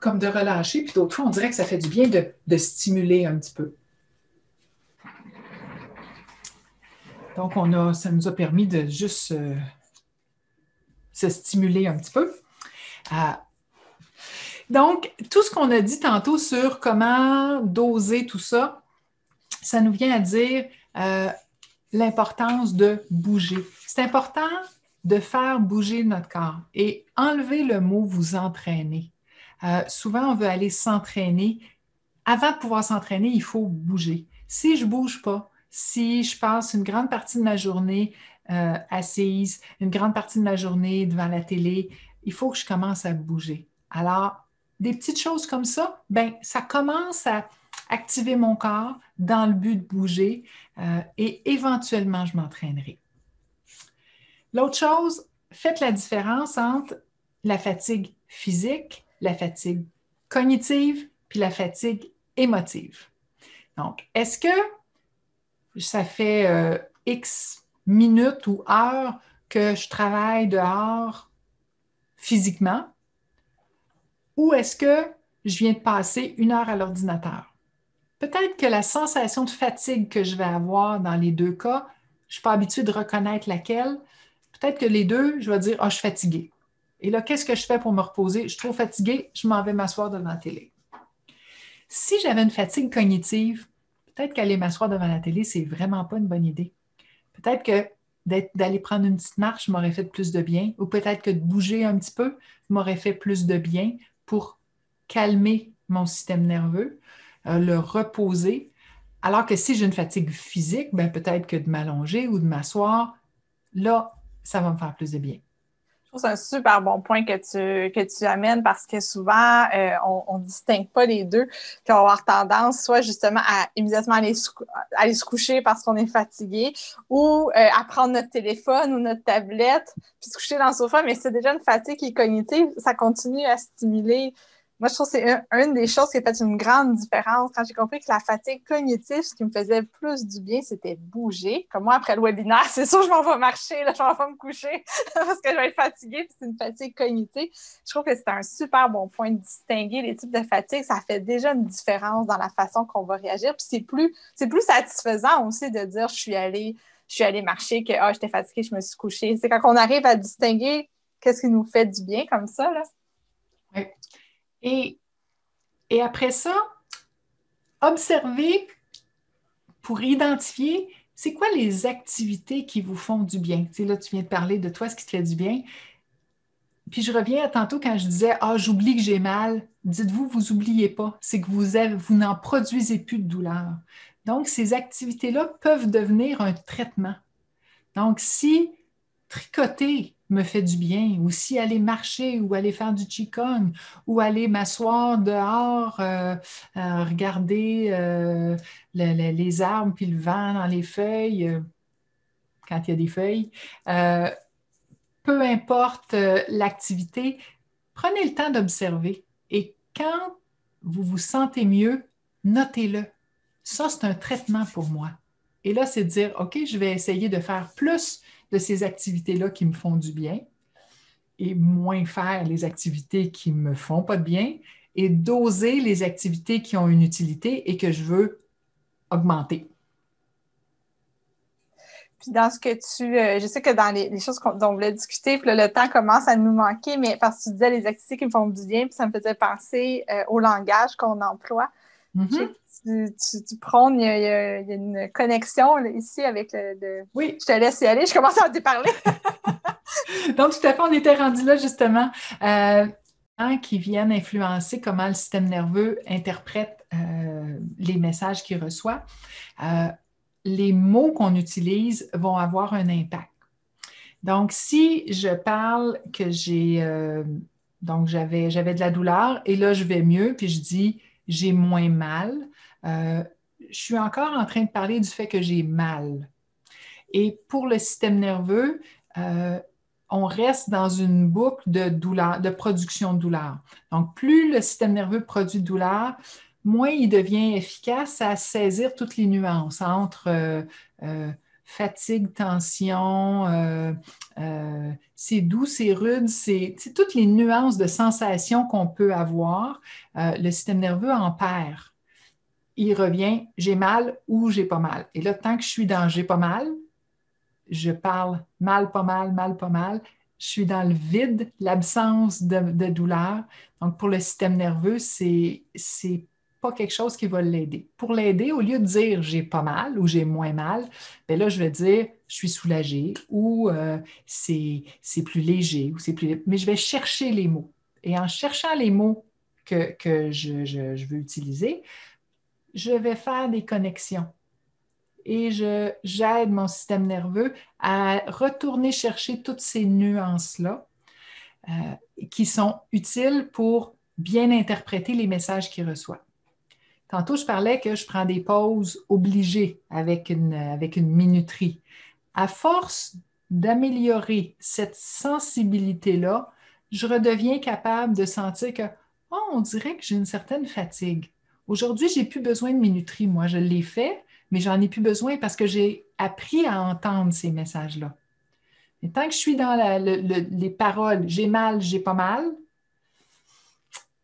[SPEAKER 2] comme de relâcher, puis d'autres fois, on dirait que ça fait du bien de stimuler un petit peu. Donc, ça nous a permis de juste se stimuler un petit peu. Donc, tout ce qu'on a dit tantôt sur comment doser tout ça, ça nous vient à dire l'importance de bouger. C'est important de faire bouger notre corps et enlever le mot « vous entraîner ». Souvent, on veut aller s'entraîner. Avant de pouvoir s'entraîner, il faut bouger. Si je ne bouge pas, si je passe une grande partie de ma journée assise, une grande partie de ma journée devant la télé, il faut que je commence à bouger. Alors, des petites choses comme ça, ça commence à activer mon corps dans le but de bouger et éventuellement, je m'entraînerai. L'autre chose, faites la différence entre la fatigue physique, la fatigue cognitive, puis la fatigue émotive. Donc, est-ce que ça fait X minutes ou heures que je travaille dehors physiquement ou est-ce que je viens de passer 1 heure à l'ordinateur? Peut-être que la sensation de fatigue que je vais avoir dans les deux cas, je ne suis pas habituée de reconnaître laquelle. Peut-être que les deux, je vais dire « Ah, je suis fatiguée ». Et là, qu'est-ce que je fais pour me reposer? Je suis trop fatiguée, je m'en vais m'asseoir devant la télé. Si j'avais une fatigue cognitive, peut-être qu'aller m'asseoir devant la télé, c'est vraiment pas une bonne idée. Peut-être que d'aller prendre une petite marche m'aurait fait plus de bien, ou peut-être que de bouger un petit peu m'aurait fait plus de bien pour calmer mon système nerveux, le reposer. Alors que si j'ai une fatigue physique, peut-être que de m'allonger ou de m'asseoir, là, ça va me faire plus de bien.
[SPEAKER 1] Je trouve que c'est un super bon point que tu amènes parce que souvent, on ne distingue pas les deux. Puis on va avoir tendance soit justement à immédiatement aller se coucher parce qu'on est fatigué ou à prendre notre téléphone ou notre tablette puis se coucher dans le sofa, mais c'est déjà une fatigue qui est cognitive. Ça continue à stimuler. Moi, je trouve que c'est une des choses qui a fait une grande différence. Quand j'ai compris que la fatigue cognitive, ce qui me faisait plus du bien, c'était bouger. Comme moi, après le webinaire, c'est sûr, je m'en vais marcher, là, je m'en vais me coucher parce que je vais être fatiguée, puis c'est une fatigue cognitive. Je trouve que c'est un super bon point de distinguer les types de fatigue. Ça fait déjà une différence dans la façon qu'on va réagir. Puis c'est plus satisfaisant aussi de dire je suis allée marcher, que j'étais fatiguée, je me suis couchée. C'est quand on arrive à distinguer qu'est-ce qui nous fait du bien comme ça, là.
[SPEAKER 2] Oui. Et après ça, observer pour identifier c'est quoi les activités qui vous font du bien. Tu sais, là, tu viens de parler de toi, ce qui te fait du bien. Puis je reviens à tantôt quand je disais « Ah, j'oublie que j'ai mal ». Dites-vous, vous n'oubliez pas. C'est que vous n'en produisez plus de douleur. Donc, ces activités-là peuvent devenir un traitement. Donc, si tricoter me fait du bien, ou si aller marcher, ou aller faire du qigong, ou aller m'asseoir dehors, regarder les arbres, puis le vent dans les feuilles, quand il y a des feuilles, peu importe l'activité, prenez le temps d'observer. Et quand vous vous sentez mieux, notez-le. Ça, c'est un traitement pour moi. Et là, c'est de dire, OK, je vais essayer de faire plus de ces activités-là qui me font du bien et moins faire les activités qui ne me font pas de bien et doser les activités qui ont une utilité et que je veux augmenter.
[SPEAKER 1] Puis dans ce que je sais que dans les choses dont on voulait discuter, puis là, le temps commence à nous manquer, mais parce que tu disais les activités qui me font du bien, puis ça me faisait penser au langage qu'on emploie. Je sais que tu prônes, il y a une connexion là, ici avec
[SPEAKER 2] Oui.
[SPEAKER 1] Je te laisse y aller, je commence à te parler.
[SPEAKER 2] Donc, tout à fait, on était rendu là justement. Qui viennent influencer comment le système nerveux interprète les messages qu'il reçoit. Les mots qu'on utilise vont avoir un impact. Donc, si je parle que donc j'avais de la douleur et là je vais mieux, puis je dis j'ai moins mal, je suis encore en train de parler du fait que j'ai mal. Et pour le système nerveux, on reste dans une boucle de douleur, de production de douleur. Donc, plus le système nerveux produit de douleur, moins il devient efficace à saisir toutes les nuances entre fatigue, tension, c'est doux, c'est rude, c'est toutes les nuances de sensations qu'on peut avoir. Le système nerveux en perd. Il revient, j'ai mal ou j'ai pas mal. Et là, tant que je suis dans j'ai pas mal, je parle mal, pas mal, mal, pas mal. Je suis dans le vide, l'absence de douleur. Donc, pour le système nerveux, c'est pas quelque chose qui va l'aider. Pour l'aider, au lieu de dire j'ai pas mal ou j'ai moins mal, bien là, je vais dire je suis soulagée ou c'est plus léger ou c'est plus. Mais je vais chercher les mots. Et en cherchant les mots que je veux utiliser, je vais faire des connexions et j'aide mon système nerveux à retourner chercher toutes ces nuances-là qui sont utiles pour bien interpréter les messages qu'il reçoit. Tantôt, je parlais que je prends des pauses obligées avec une minuterie. À force d'améliorer cette sensibilité-là, je redeviens capable de sentir que, oh, on dirait que j'ai une certaine fatigue. Aujourd'hui, je n'ai plus besoin de minuterie. Moi, je l'ai fait, mais j'en ai plus besoin parce que j'ai appris à entendre ces messages-là. Mais tant que je suis dans les paroles, j'ai mal, j'ai pas mal,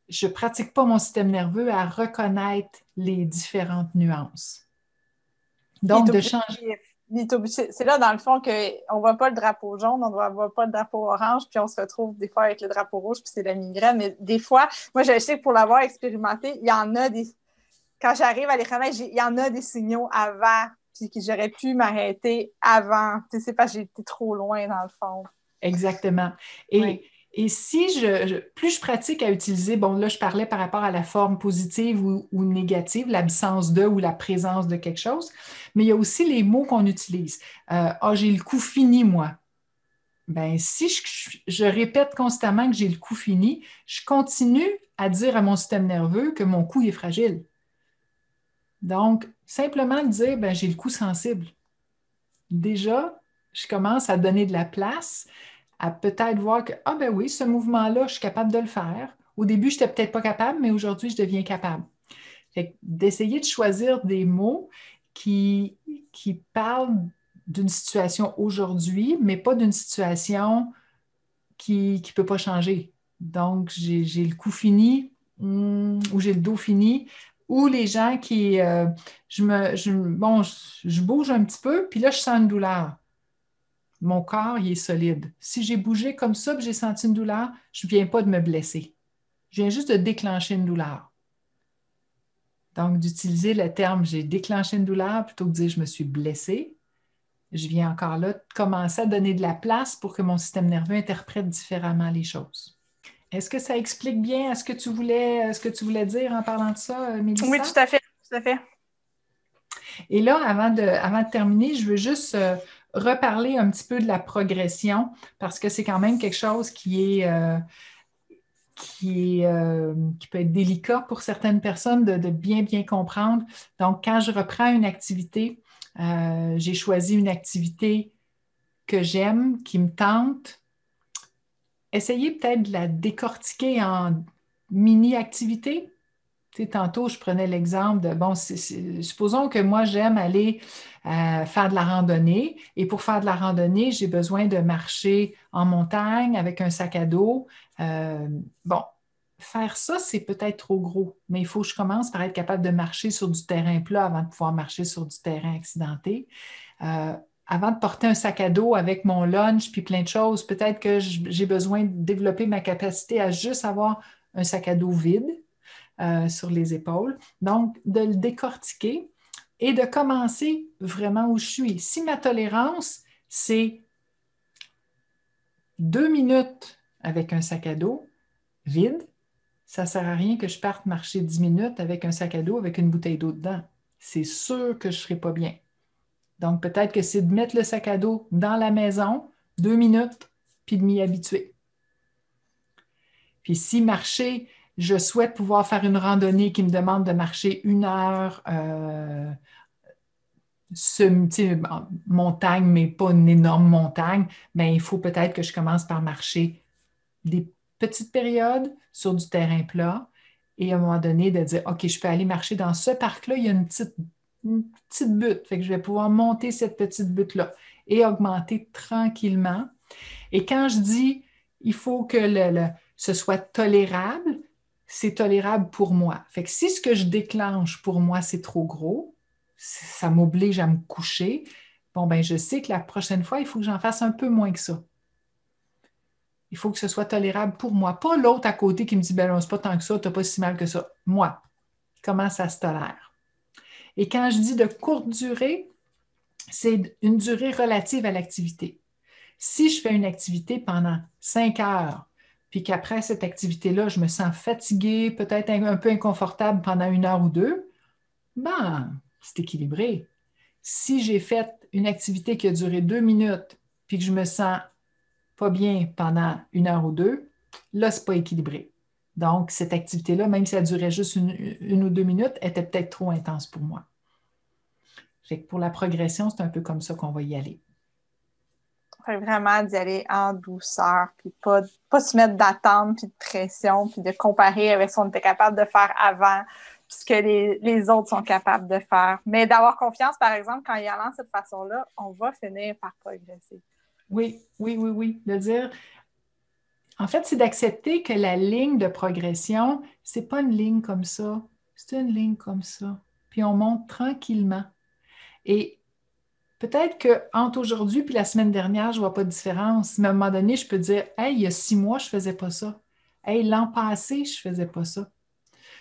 [SPEAKER 2] je ne pratique pas mon système nerveux à reconnaître les différentes nuances. Donc, de changer.
[SPEAKER 1] C'est là, dans le fond, qu'on ne voit pas le drapeau jaune, on ne voit pas le drapeau orange, puis on se retrouve des fois avec le drapeau rouge, puis c'est la migraine. Mais des fois, moi, je sais que pour l'avoir expérimenté, il y en a des. Quand j'arrive à les reconnaître, il y en a des signaux avant, puis que j'aurais pu m'arrêter avant. Tu sais, c'est pas que j'ai été trop loin, dans le fond.
[SPEAKER 2] Exactement. Et si plus je pratique à utiliser, bon là je parlais par rapport à la forme positive ou négative, l'absence de ou la présence de quelque chose, mais il y a aussi les mots qu'on utilise. J'ai le coup fini, moi. ben, si je répète constamment que j'ai le cou fini, je continue à dire à mon système nerveux que mon cou est fragile. Donc, simplement dire, ben, j'ai le cou sensible. Déjà, je commence à donner de la place, à peut-être voir que, ah ben oui, ce mouvement-là, je suis capable de le faire. Au début, je n'étais peut-être pas capable, mais aujourd'hui, je deviens capable. Fait que d'essayer de choisir des mots qui parlent d'une situation aujourd'hui, mais pas d'une situation qui ne peut pas changer. Donc, j'ai le cou fini ou j'ai le dos fini ou les gens qui, je bouge un petit peu, puis là, je sens une douleur. Mon corps, il est solide. Si j'ai bougé comme ça, puis j'ai senti une douleur, je ne viens pas de me blesser. Je viens juste de déclencher une douleur. Donc, d'utiliser le terme j'ai déclenché une douleur plutôt que de dire je me suis blessée. Je viens encore là de commencer à donner de la place pour que mon système nerveux interprète différemment les choses. Est-ce que ça explique bien ce que tu voulais dire en parlant de ça,
[SPEAKER 1] Oui,
[SPEAKER 2] Mélissa?
[SPEAKER 1] tout à fait, tout à fait.
[SPEAKER 2] Et là, avant de terminer, je veux juste reparler un petit peu de la progression parce que c'est quand même quelque chose qui peut être délicat pour certaines personnes de bien, bien comprendre. Donc, quand je reprends une activité, j'ai choisi une activité que j'aime, qui me tente. Essayez peut-être de la décortiquer en mini-activités. Tu sais, tantôt, je prenais l'exemple de, bon, supposons que moi, j'aime aller faire de la randonnée et pour faire de la randonnée, j'ai besoin de marcher en montagne avec un sac à dos. Bon, faire ça, c'est peut-être trop gros, mais il faut que je commence par être capable de marcher sur du terrain plat avant de pouvoir marcher sur du terrain accidenté. Euh, Avant de porter un sac à dos avec mon lunch puis plein de choses, peut-être que j'ai besoin de développer ma capacité à juste avoir un sac à dos vide sur les épaules. Donc, de le décortiquer et de commencer vraiment où je suis. Si ma tolérance, c'est 2 minutes avec un sac à dos vide, ça ne sert à rien que je parte marcher 10 minutes avec un sac à dos avec une bouteille d'eau dedans. C'est sûr que je ne serai pas bien. Donc, peut-être que c'est de mettre le sac à dos dans la maison, 2 minutes, puis de m'y habituer. Puis si marcher, je souhaite pouvoir faire une randonnée qui me demande de marcher 1 heure, montagne, mais pas une énorme montagne, bien, il faut peut-être que je commence par marcher des petites périodes sur du terrain plat et à un moment donné de dire, OK, je peux aller marcher dans ce parc-là, il y a une petite butte, fait que je vais pouvoir monter cette petite butte-là et augmenter tranquillement. Et quand je dis, il faut que ce soit tolérable, c'est tolérable pour moi. Fait que si ce que je déclenche pour moi, c'est trop gros, ça m'oblige à me coucher, bon, ben je sais que la prochaine fois, il faut que j'en fasse un peu moins que ça. Il faut que ce soit tolérable pour moi, pas l'autre à côté qui me dit, ben non, c'est pas tant que ça, t'as pas si mal que ça. Moi, comment ça se tolère? Et quand je dis de courte durée, c'est une durée relative à l'activité. Si je fais une activité pendant 5 heures, puis qu'après cette activité-là, je me sens fatiguée, peut-être un peu inconfortable pendant 1 heure ou deux, ben, c'est équilibré. Si j'ai fait une activité qui a duré 2 minutes, puis que je me sens pas bien pendant 1 heure ou deux, là, c'est pas équilibré. Donc, cette activité-là, même si elle durait juste une ou 2 minutes, était peut-être trop intense pour moi. Fait que pour la progression, c'est un peu comme ça qu'on va y aller.
[SPEAKER 1] Fait vraiment d'y aller en douceur, puis pas se mettre d'attente, puis de pression, puis de comparer avec ce qu'on était capable de faire avant, puis ce que les autres sont capables de faire. Mais d'avoir confiance, par exemple, quand y allant de cette façon-là, on va finir par progresser.
[SPEAKER 2] Oui, oui, oui, oui. De dire, en fait, c'est d'accepter que la ligne de progression, c'est pas une ligne comme ça, c'est une ligne comme ça. Puis on monte tranquillement. Et peut-être qu'entre aujourd'hui et la semaine dernière, je ne vois pas de différence. Mais à un moment donné, je peux dire, hey, il y a 6 mois, je ne faisais pas ça. Hey, l'an passé, je ne faisais pas ça.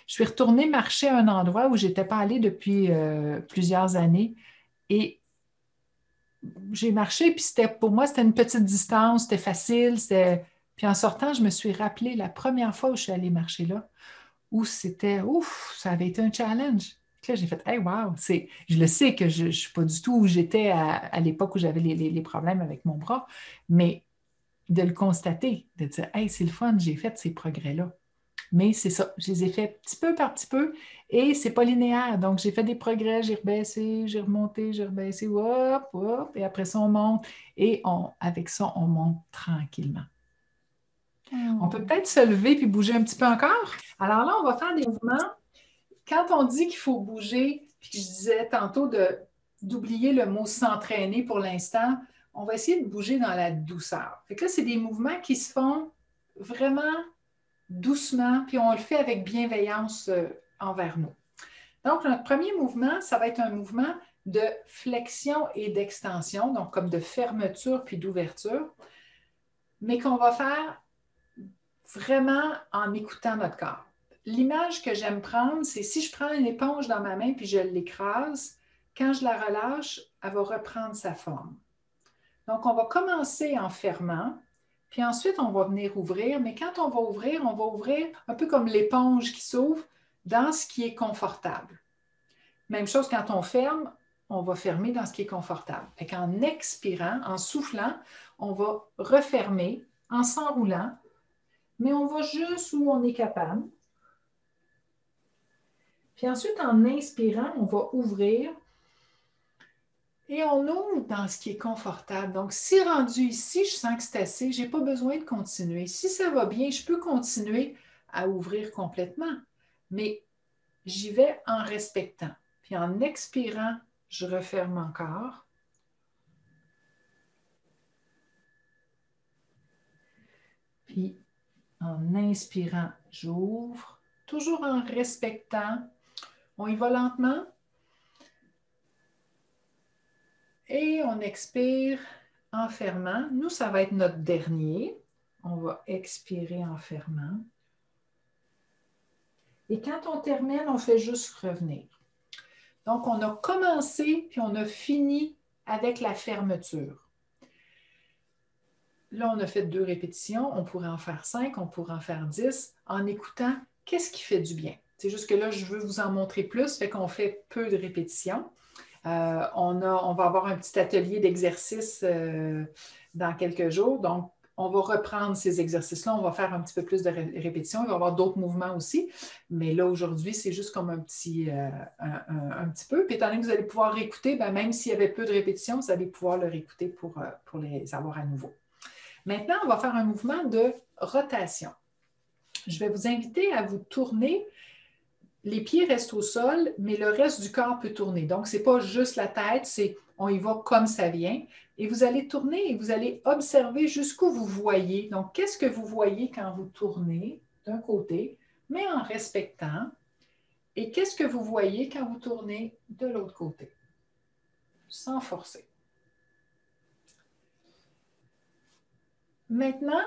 [SPEAKER 2] Je suis retournée marcher à un endroit où je n'étais pas allée depuis plusieurs années. Et j'ai marché, puis pour moi, c'était une petite distance, c'était facile. Puis en sortant, je me suis rappelé la première fois où je suis allée marcher là, où c'était, ouf, ça avait été un challenge. Puis là, j'ai fait, hey, wow, je le sais que je ne suis pas du tout où j'étais à l'époque où j'avais les problèmes avec mon bras, mais de le constater, de dire, hey, c'est le fun, j'ai fait ces progrès-là. Mais c'est ça, je les ai fait petit peu par petit peu et c'est pas linéaire. Donc, j'ai fait des progrès, j'ai rebaissé, j'ai remonté, j'ai rebaissé, hop, hop, et après ça, on monte. Et avec ça, on monte tranquillement. On peut peut-être se lever puis bouger un petit peu encore. Alors là, on va faire des mouvements. Quand on dit qu'il faut bouger, puis que je disais tantôt d'oublier le mot s'entraîner pour l'instant, on va essayer de bouger dans la douceur. Fait que là, c'est des mouvements qui se font vraiment doucement, puis on le fait avec bienveillance envers nous. Donc, notre premier mouvement, ça va être un mouvement de flexion et d'extension, donc comme de fermeture puis d'ouverture, mais qu'on va faire vraiment en écoutant notre corps. L'image que j'aime prendre, c'est si je prends une éponge dans ma main puis je l'écrase, quand je la relâche, elle va reprendre sa forme. Donc, on va commencer en fermant, puis ensuite, on va venir ouvrir. Mais quand on va ouvrir un peu comme l'éponge qui s'ouvre dans ce qui est confortable. Même chose quand on ferme, on va fermer dans ce qui est confortable. Fait qu'en expirant, en soufflant, on va refermer en s'enroulant, mais on va juste où on est capable. Puis ensuite, en inspirant, on va ouvrir et on ouvre dans ce qui est confortable. Donc, si rendu ici, je sens que c'est assez, je n'ai pas besoin de continuer. Si ça va bien, je peux continuer à ouvrir complètement, mais j'y vais en respectant. Puis en expirant, je referme encore. Puis en inspirant, j'ouvre, toujours en respectant. On y va lentement. Et on expire en fermant. Nous, ça va être notre dernier. On va expirer en fermant. Et quand on termine, on fait juste revenir. Donc, on a commencé puis on a fini avec la fermeture. Là, on a fait 2 répétitions. On pourrait en faire 5, on pourrait en faire 10 en écoutant qu'est-ce qui fait du bien. C'est juste que là, je veux vous en montrer plus, fait qu'on fait peu de répétitions. On va avoir un petit atelier d'exercice dans quelques jours. Donc, on va reprendre ces exercices-là. On va faire un petit peu plus de répétitions. Il va y avoir d'autres mouvements aussi. Mais là, aujourd'hui, c'est juste comme un petit peu. Puis, étant donné que vous allez pouvoir réécouter, ben, même s'il y avait peu de répétitions, vous allez pouvoir le réécouter pour les avoir à nouveau. Maintenant, on va faire un mouvement de rotation. Je vais vous inviter à vous tourner. Les pieds restent au sol, mais le reste du corps peut tourner. Donc, ce n'est pas juste la tête, c'est on y va comme ça vient. Et vous allez tourner et vous allez observer jusqu'où vous voyez. Donc, qu'est-ce que vous voyez quand vous tournez d'un côté, mais en respectant. Et qu'est-ce que vous voyez quand vous tournez de l'autre côté, sans forcer. Maintenant,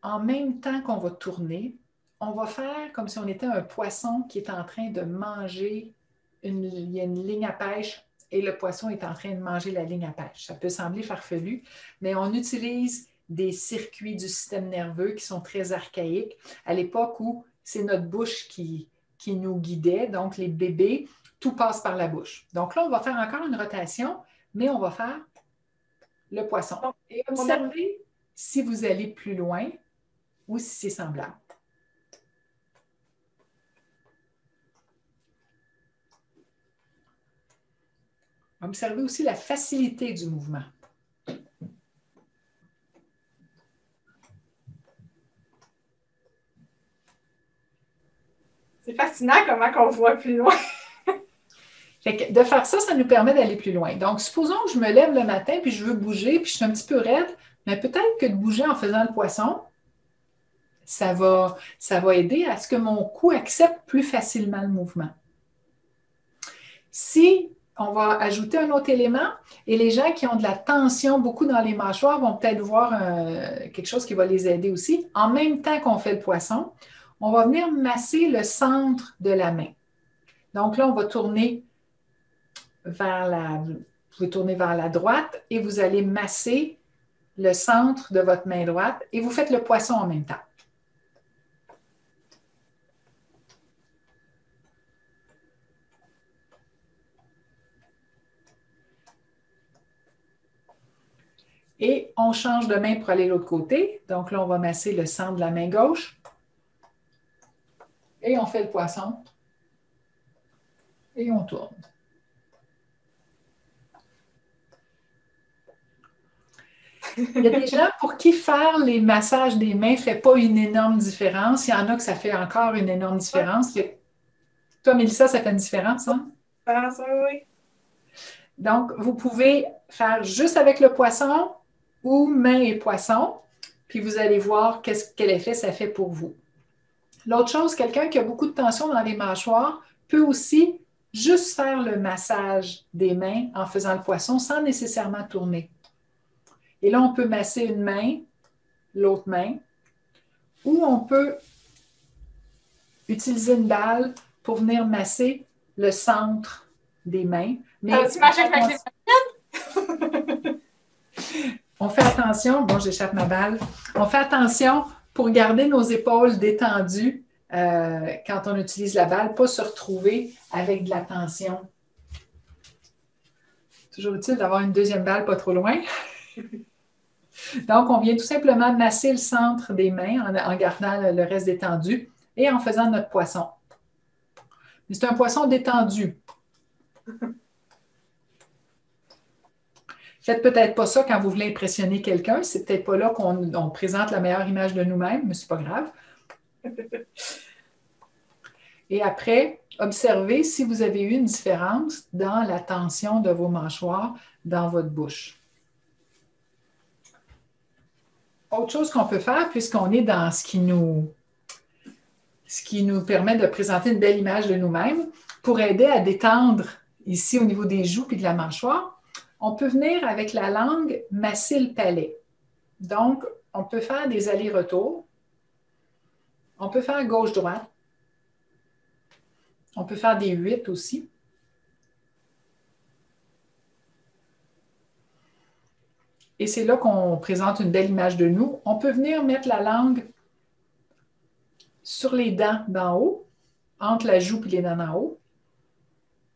[SPEAKER 2] en même temps qu'on va tourner, on va faire comme si on était un poisson qui est en train de manger, il y a une ligne à pêche et le poisson est en train de manger la ligne à pêche. Ça peut sembler farfelu, mais on utilise des circuits du système nerveux qui sont très archaïques. À l'époque où c'est notre bouche qui nous guidait, donc les bébés, tout passe par la bouche. Donc là, on va faire encore une rotation, mais on va faire le poisson. Et observez si vous allez plus loin ou si c'est semblable. Observez aussi la facilité du mouvement.
[SPEAKER 1] C'est fascinant comment on voit plus loin.
[SPEAKER 2] Fait que de faire ça, ça nous permet d'aller plus loin. Donc, supposons que je me lève le matin puis je veux bouger puis je suis un petit peu raide, mais peut-être que de bouger en faisant le poisson, ça va aider à ce que mon cou accepte plus facilement le mouvement. Si on va ajouter un autre élément, et les gens qui ont de la tension beaucoup dans les mâchoires vont peut-être voir quelque chose qui va les aider aussi. En même temps qu'on fait le poisson, on va venir masser le centre de la main. Donc là, on va tourner vous pouvez tourner vers la droite et vous allez masser le centre de votre main droite et vous faites le poisson en même temps. Et on change de main pour aller de l'autre côté. Donc là, on va masser le centre de la main gauche. Et on fait le poisson. Et on tourne. Il y a des gens pour qui faire les massages des mains ne fait pas une énorme différence. Il y en a que ça fait encore une énorme différence. Toi, Mélissa, ça fait une différence, hein?
[SPEAKER 1] Oui.
[SPEAKER 2] Donc, vous pouvez faire juste avec le poisson ou main et poisson, puis vous allez voir quel effet ça fait pour vous. L'autre chose, quelqu'un qui a beaucoup de tension dans les mâchoires peut aussi juste faire le massage des mains en faisant le poisson sans nécessairement tourner. Et là, on peut masser une main, l'autre main, ou on peut utiliser une balle pour venir masser le centre des mains. Mais
[SPEAKER 1] tu marches avec les
[SPEAKER 2] on fait attention, bon, j'échappe ma balle, on fait attention pour garder nos épaules détendues quand on utilise la balle, pas se retrouver avec de la tension. Toujours utile d'avoir une deuxième balle pas trop loin. Donc, on vient tout simplement masser le centre des mains en gardant le reste détendu et en faisant notre poisson. Mais c'est un poisson détendu. Faites peut-être pas ça quand vous voulez impressionner quelqu'un. C'est peut-être pas là qu'on présente la meilleure image de nous-mêmes, mais c'est pas grave. Et après, observez si vous avez eu une différence dans la tension de vos mâchoires dans votre bouche. Autre chose qu'on peut faire, puisqu'on est dans ce qui nous permet de présenter une belle image de nous-mêmes, pour aider à détendre ici au niveau des joues et de la mâchoire, on peut venir avec la langue masser le palais. Donc, on peut faire des allers-retours. On peut faire gauche-droite. On peut faire des 8 aussi. Et c'est là qu'on présente une belle image de nous. On peut venir mettre la langue sur les dents d'en haut, entre la joue et les dents d'en haut.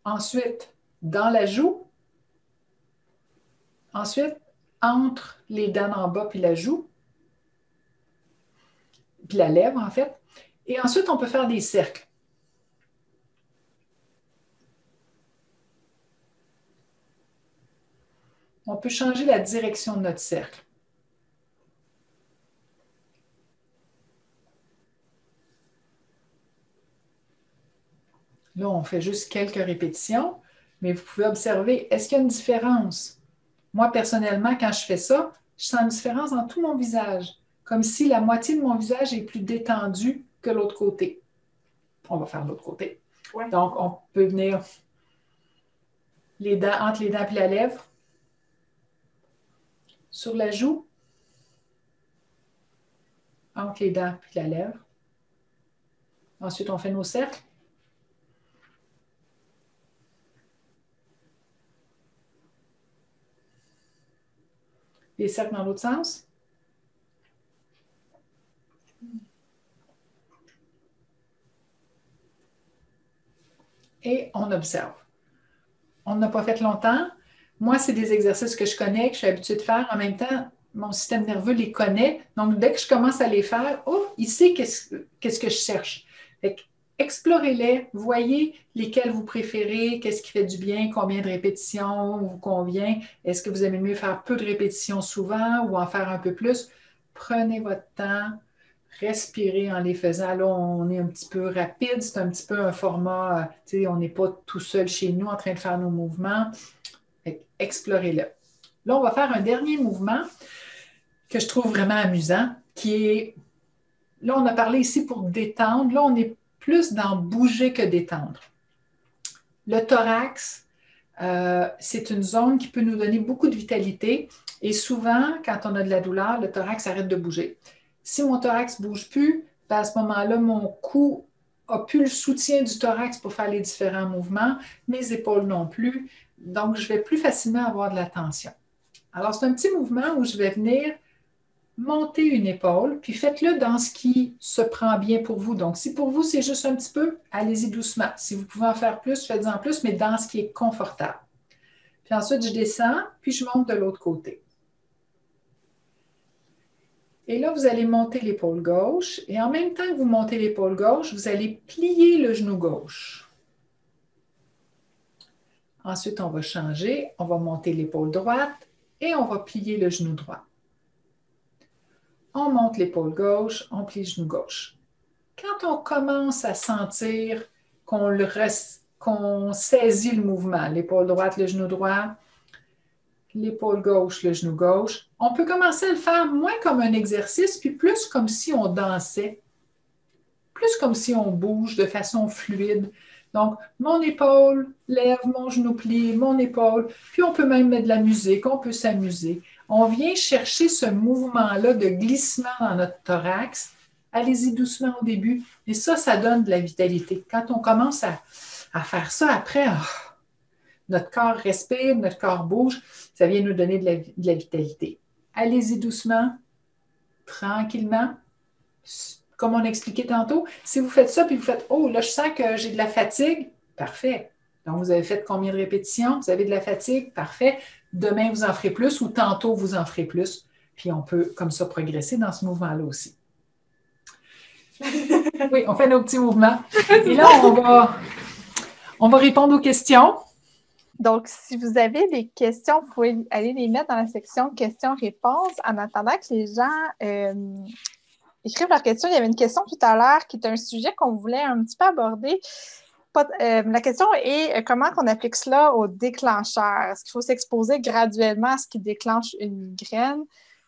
[SPEAKER 2] Ensuite, dans la joue. Ensuite, entre les dents d'en bas et la joue. Puis la lèvre, en fait. Et ensuite, on peut faire des cercles. On peut changer la direction de notre cercle. Là, on fait juste quelques répétitions, mais vous pouvez observer, est-ce qu'il y a une différence? Moi, personnellement, quand je fais ça, je sens une différence dans tout mon visage, comme si la moitié de mon visage est plus détendue que l'autre côté. On va faire l'autre côté. Ouais. Donc, on peut venir les dents, entre les dents et la lèvre, sur la joue, entre les dents et la lèvre. Ensuite, on fait nos cercles. Les cercles dans l'autre sens. Et on observe. On n'a pas fait longtemps. Moi, c'est des exercices que je connais, que je suis habituée de faire. En même temps, mon système nerveux les connaît. Donc, dès que je commence à les faire, oh, il sait qu'est-ce que je cherche. Fait que, explorez-les, voyez lesquels vous préférez, qu'est-ce qui fait du bien, combien de répétitions vous convient. Est-ce que vous aimez mieux faire peu de répétitions souvent ou en faire un peu plus? Prenez votre temps. Respirez en les faisant. Là, on est un petit peu rapide. C'est un petit peu un format, on n'est pas tout seul chez nous en train de faire nos mouvements. Explorez-le. Là, on va faire un dernier mouvement que je trouve vraiment amusant, qui est, là, on a parlé ici pour détendre. Là, on est plus dans bouger que détendre. Le thorax, c'est une zone qui peut nous donner beaucoup de vitalité. Et souvent, quand on a de la douleur, le thorax arrête de bouger. Si mon thorax ne bouge plus, ben à ce moment-là, mon cou n'a plus le soutien du thorax pour faire les différents mouvements, mes épaules non plus. Donc, je vais plus facilement avoir de la tension. Alors, c'est un petit mouvement où je vais venir monter une épaule, puis faites-le dans ce qui se prend bien pour vous. Donc, si pour vous, c'est juste un petit peu, allez-y doucement. Si vous pouvez en faire plus, faites-en plus, mais dans ce qui est confortable. Puis ensuite, je descends, puis je monte de l'autre côté. Et là, vous allez monter l'épaule gauche. Et en même temps que vous montez l'épaule gauche, vous allez plier le genou gauche. Ensuite, on va changer. On va monter l'épaule droite et on va plier le genou droit. On monte l'épaule gauche, on plie le genou gauche. Quand on commence à sentir qu'on saisit le mouvement, l'épaule droite, le genou droit, l'épaule gauche, le genou gauche, on peut commencer à le faire moins comme un exercice, puis plus comme si on dansait, plus comme si on bouge de façon fluide. Donc, mon épaule lève, mon genou plie, mon épaule, puis on peut même mettre de la musique, on peut s'amuser. On vient chercher ce mouvement-là de glissement dans notre thorax. Allez-y doucement au début, mais ça donne de la vitalité. Quand on commence à faire ça, après, notre corps respire, notre corps bouge, ça vient nous donner de la vitalité. Allez-y doucement, tranquillement. Comme on expliquait tantôt, si vous faites ça, puis vous faites « Oh, là, je sens que j'ai de la fatigue. » Parfait. Donc, vous avez fait combien de répétitions? Vous avez de la fatigue? Parfait. Demain, vous en ferez plus ou tantôt, vous en ferez plus. Puis, on peut comme ça progresser dans ce mouvement-là aussi. Oui, on fait nos petits mouvements. Et là, on va répondre aux questions.
[SPEAKER 1] Donc, si vous avez des questions, vous pouvez aller les mettre dans la section questions-réponses en attendant que les gens écrivent leurs questions. Il y avait une question tout à l'heure qui est un sujet qu'on voulait un petit peu aborder. La question est comment on applique cela au déclencheur? Est-ce qu'il faut s'exposer graduellement à ce qui déclenche une migraine?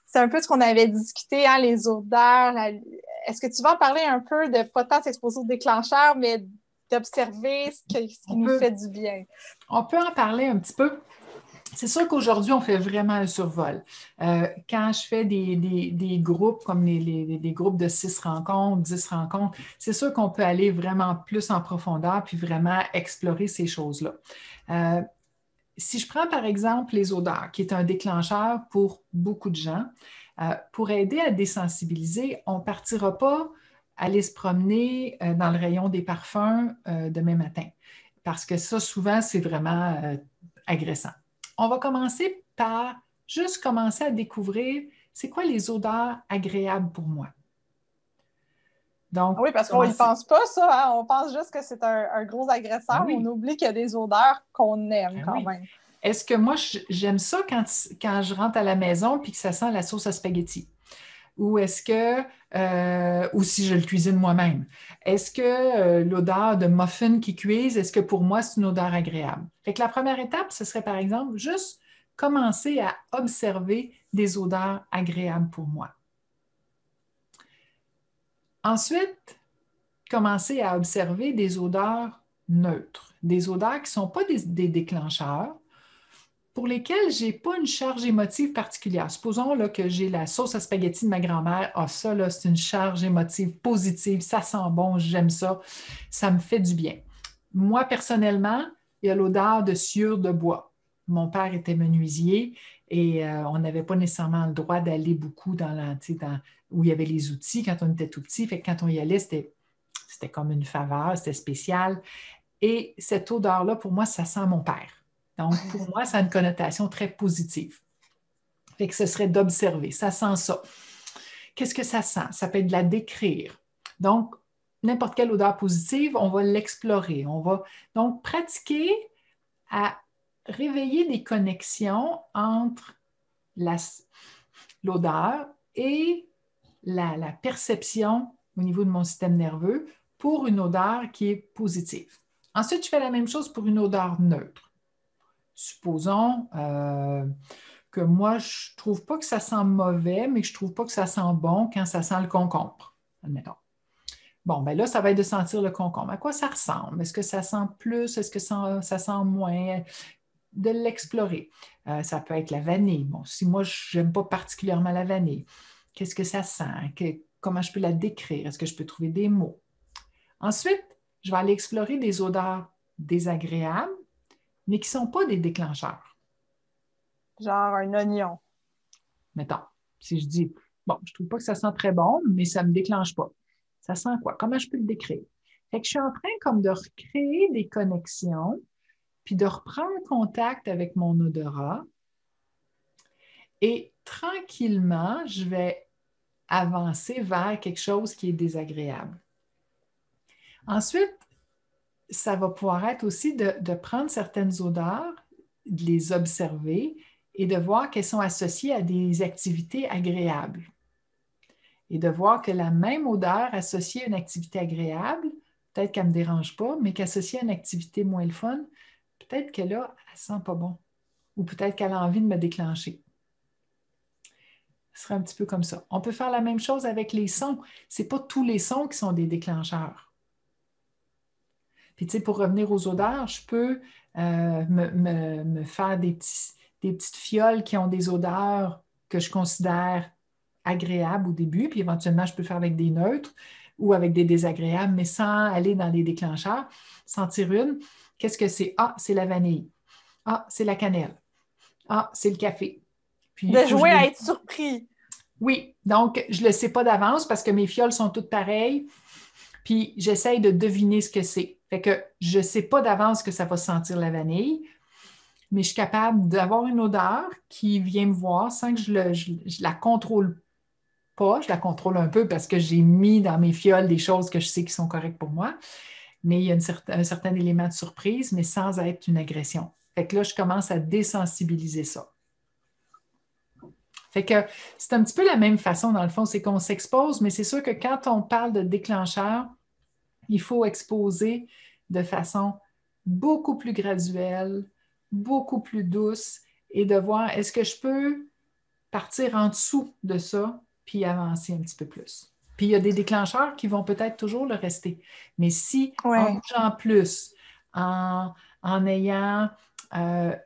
[SPEAKER 1] C'est un peu ce qu'on avait discuté, hein, les odeurs. Est-ce que tu vas en parler un peu de pas tant s'exposer au déclencheur, mais d'observer ce qui nous fait du bien?
[SPEAKER 2] On peut en parler un petit peu. C'est sûr qu'aujourd'hui, on fait vraiment un survol. Quand je fais des groupes comme des groupes de 6 rencontres, 10 rencontres, c'est sûr qu'on peut aller vraiment plus en profondeur puis vraiment explorer ces choses-là. Si je prends par exemple les odeurs, qui est un déclencheur pour beaucoup de gens, pour aider à désensibiliser, on ne partira pas aller se promener dans le rayon des parfums demain matin, parce que ça, souvent, c'est vraiment agressant. On va commencer par juste commencer à découvrir c'est quoi les odeurs agréables pour moi.
[SPEAKER 1] Donc, oui, parce qu'on n'y pense pas, ça. Hein? On pense juste que c'est un gros agresseur. Oui. On oublie qu'il y a des odeurs qu'on aime quand même.
[SPEAKER 2] Est-ce que moi, j'aime ça quand je rentre à la maison et que ça sent la sauce à spaghetti? Ou est-ce que, ou si je le cuisine moi-même, est-ce que l'odeur de muffins qui cuisent, est-ce que pour moi, c'est une odeur agréable? Fait que la première étape, ce serait par exemple juste commencer à observer des odeurs agréables pour moi. Ensuite, commencer à observer des odeurs neutres, des odeurs qui ne sont pas des déclencheurs, pour lesquels je n'ai pas une charge émotive particulière. Supposons là, que j'ai la sauce à spaghetti de ma grand-mère. Ah, ça, là, c'est une charge émotive positive. Ça sent bon, j'aime ça. Ça me fait du bien. Moi, personnellement, il y a l'odeur de sciure de bois. Mon père était menuisier et on n'avait pas nécessairement le droit d'aller beaucoup où il y avait les outils quand on était tout petit. Fait que quand on y allait, c'était comme une faveur, c'était spécial. Et cette odeur-là, pour moi, ça sent mon père. Donc, pour moi, ça a une connotation très positive. Fait que ce serait d'observer. Ça sent ça. Qu'est-ce que ça sent? Ça peut être de la décrire. Donc, n'importe quelle odeur positive, on va l'explorer. On va donc pratiquer à réveiller des connexions entre l'odeur et la perception au niveau de mon système nerveux pour une odeur qui est positive. Ensuite, je fais la même chose pour une odeur neutre. Supposons que moi, je ne trouve pas que ça sent mauvais, mais que je ne trouve pas que ça sent bon quand ça sent le concombre, admettons. Bon, bien là, ça va être de sentir le concombre. À quoi ça ressemble? Est-ce que ça sent plus? Est-ce que ça sent moins? De l'explorer. Ça peut être la vanille. Bon, si moi, je n'aime pas particulièrement la vanille, qu'est-ce que ça sent? Comment je peux la décrire? Est-ce que je peux trouver des mots? Ensuite, je vais aller explorer des odeurs désagréables, mais qui ne sont pas des déclencheurs.
[SPEAKER 1] Genre un oignon.
[SPEAKER 2] Mettons, si je dis, bon, je ne trouve pas que ça sent très bon, mais ça ne me déclenche pas. Ça sent quoi? Comment je peux le décrire? Fait que je suis en train comme de recréer des connexions, puis de reprendre contact avec mon odorat. Et tranquillement, je vais avancer vers quelque chose qui est désagréable. Ensuite, ça va pouvoir être aussi de prendre certaines odeurs, de les observer et de voir qu'elles sont associées à des activités agréables. Et de voir que la même odeur associée à une activité agréable, peut-être qu'elle ne me dérange pas, mais qu'associée à une activité moins le fun, peut-être que là, elle ne sent pas bon. Ou peut-être qu'elle a envie de me déclencher. Ce serait un petit peu comme ça. On peut faire la même chose avec les sons. Ce n'est pas tous les sons qui sont des déclencheurs. Puis, tu sais, pour revenir aux odeurs, je peux me faire des petites fioles qui ont des odeurs que je considère agréables au début, puis éventuellement, je peux le faire avec des neutres ou avec des désagréables, mais sans aller dans les déclencheurs. Sentir une, qu'est-ce que c'est? Ah, c'est la vanille. Ah, c'est la cannelle. Ah, c'est le café. Puis, il
[SPEAKER 1] De
[SPEAKER 2] faut que
[SPEAKER 1] jouer
[SPEAKER 2] je
[SPEAKER 1] à
[SPEAKER 2] les...
[SPEAKER 1] être surpris.
[SPEAKER 2] Oui, donc je ne le sais pas d'avance parce que mes fioles sont toutes pareilles. Puis j'essaye de deviner ce que c'est. Fait que je ne sais pas d'avance que ça va sentir la vanille, mais je suis capable d'avoir une odeur qui vient me voir sans que je la contrôle pas. Je la contrôle un peu parce que j'ai mis dans mes fioles des choses que je sais qui sont correctes pour moi. Mais il y a un certain élément de surprise, mais sans être une agression. Fait que là, je commence à désensibiliser ça. Fait que c'est un petit peu la même façon, dans le fond, c'est qu'on s'expose, mais c'est sûr que quand on parle de déclencheur, il faut exposer de façon beaucoup plus graduelle, beaucoup plus douce et de voir est-ce que je peux partir en dessous de ça puis avancer un petit peu plus. Puis il y a des déclencheurs qui vont peut-être toujours le rester. Mais si en
[SPEAKER 1] Ouais.
[SPEAKER 2] bougeant plus, en ayant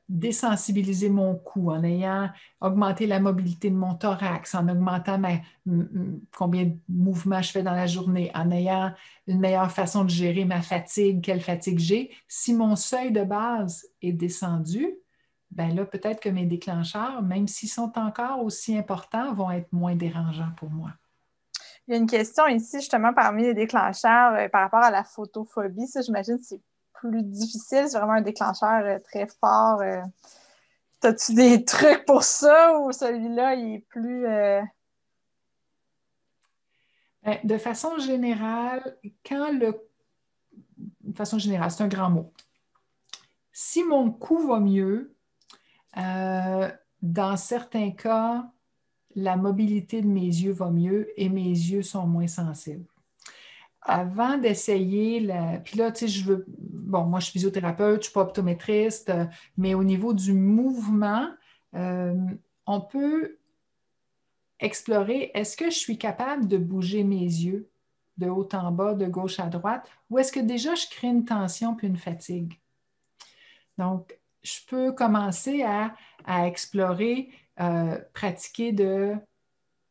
[SPEAKER 2] désensibilisé mon cou, en ayant augmenté la mobilité de mon thorax, en augmentant combien de mouvements je fais dans la journée, en ayant une meilleure façon de gérer ma fatigue, quelle fatigue j'ai, si mon seuil de base est descendu, ben là, peut-être que mes déclencheurs, même s'ils sont encore aussi importants, vont être moins dérangeants pour moi.
[SPEAKER 1] Il y a une question ici, justement, parmi les déclencheurs par rapport à la photophobie. Ça, j'imagine que c'est plus difficile. C'est vraiment un déclencheur très fort. As-tu des trucs pour ça ou celui-là, il est plus...
[SPEAKER 2] De façon générale, de façon générale, c'est un grand mot. Si mon cou va mieux, dans certains cas, la mobilité de mes yeux va mieux et mes yeux sont moins sensibles. Avant d'essayer, puis là, tu sais, moi, je suis physiothérapeute, je ne suis pas optométriste, mais au niveau du mouvement, on peut explorer, est-ce que je suis capable de bouger mes yeux de haut en bas, de gauche à droite, ou est-ce que déjà je crée une tension puis une fatigue? Donc, je peux commencer à explorer, pratiquer de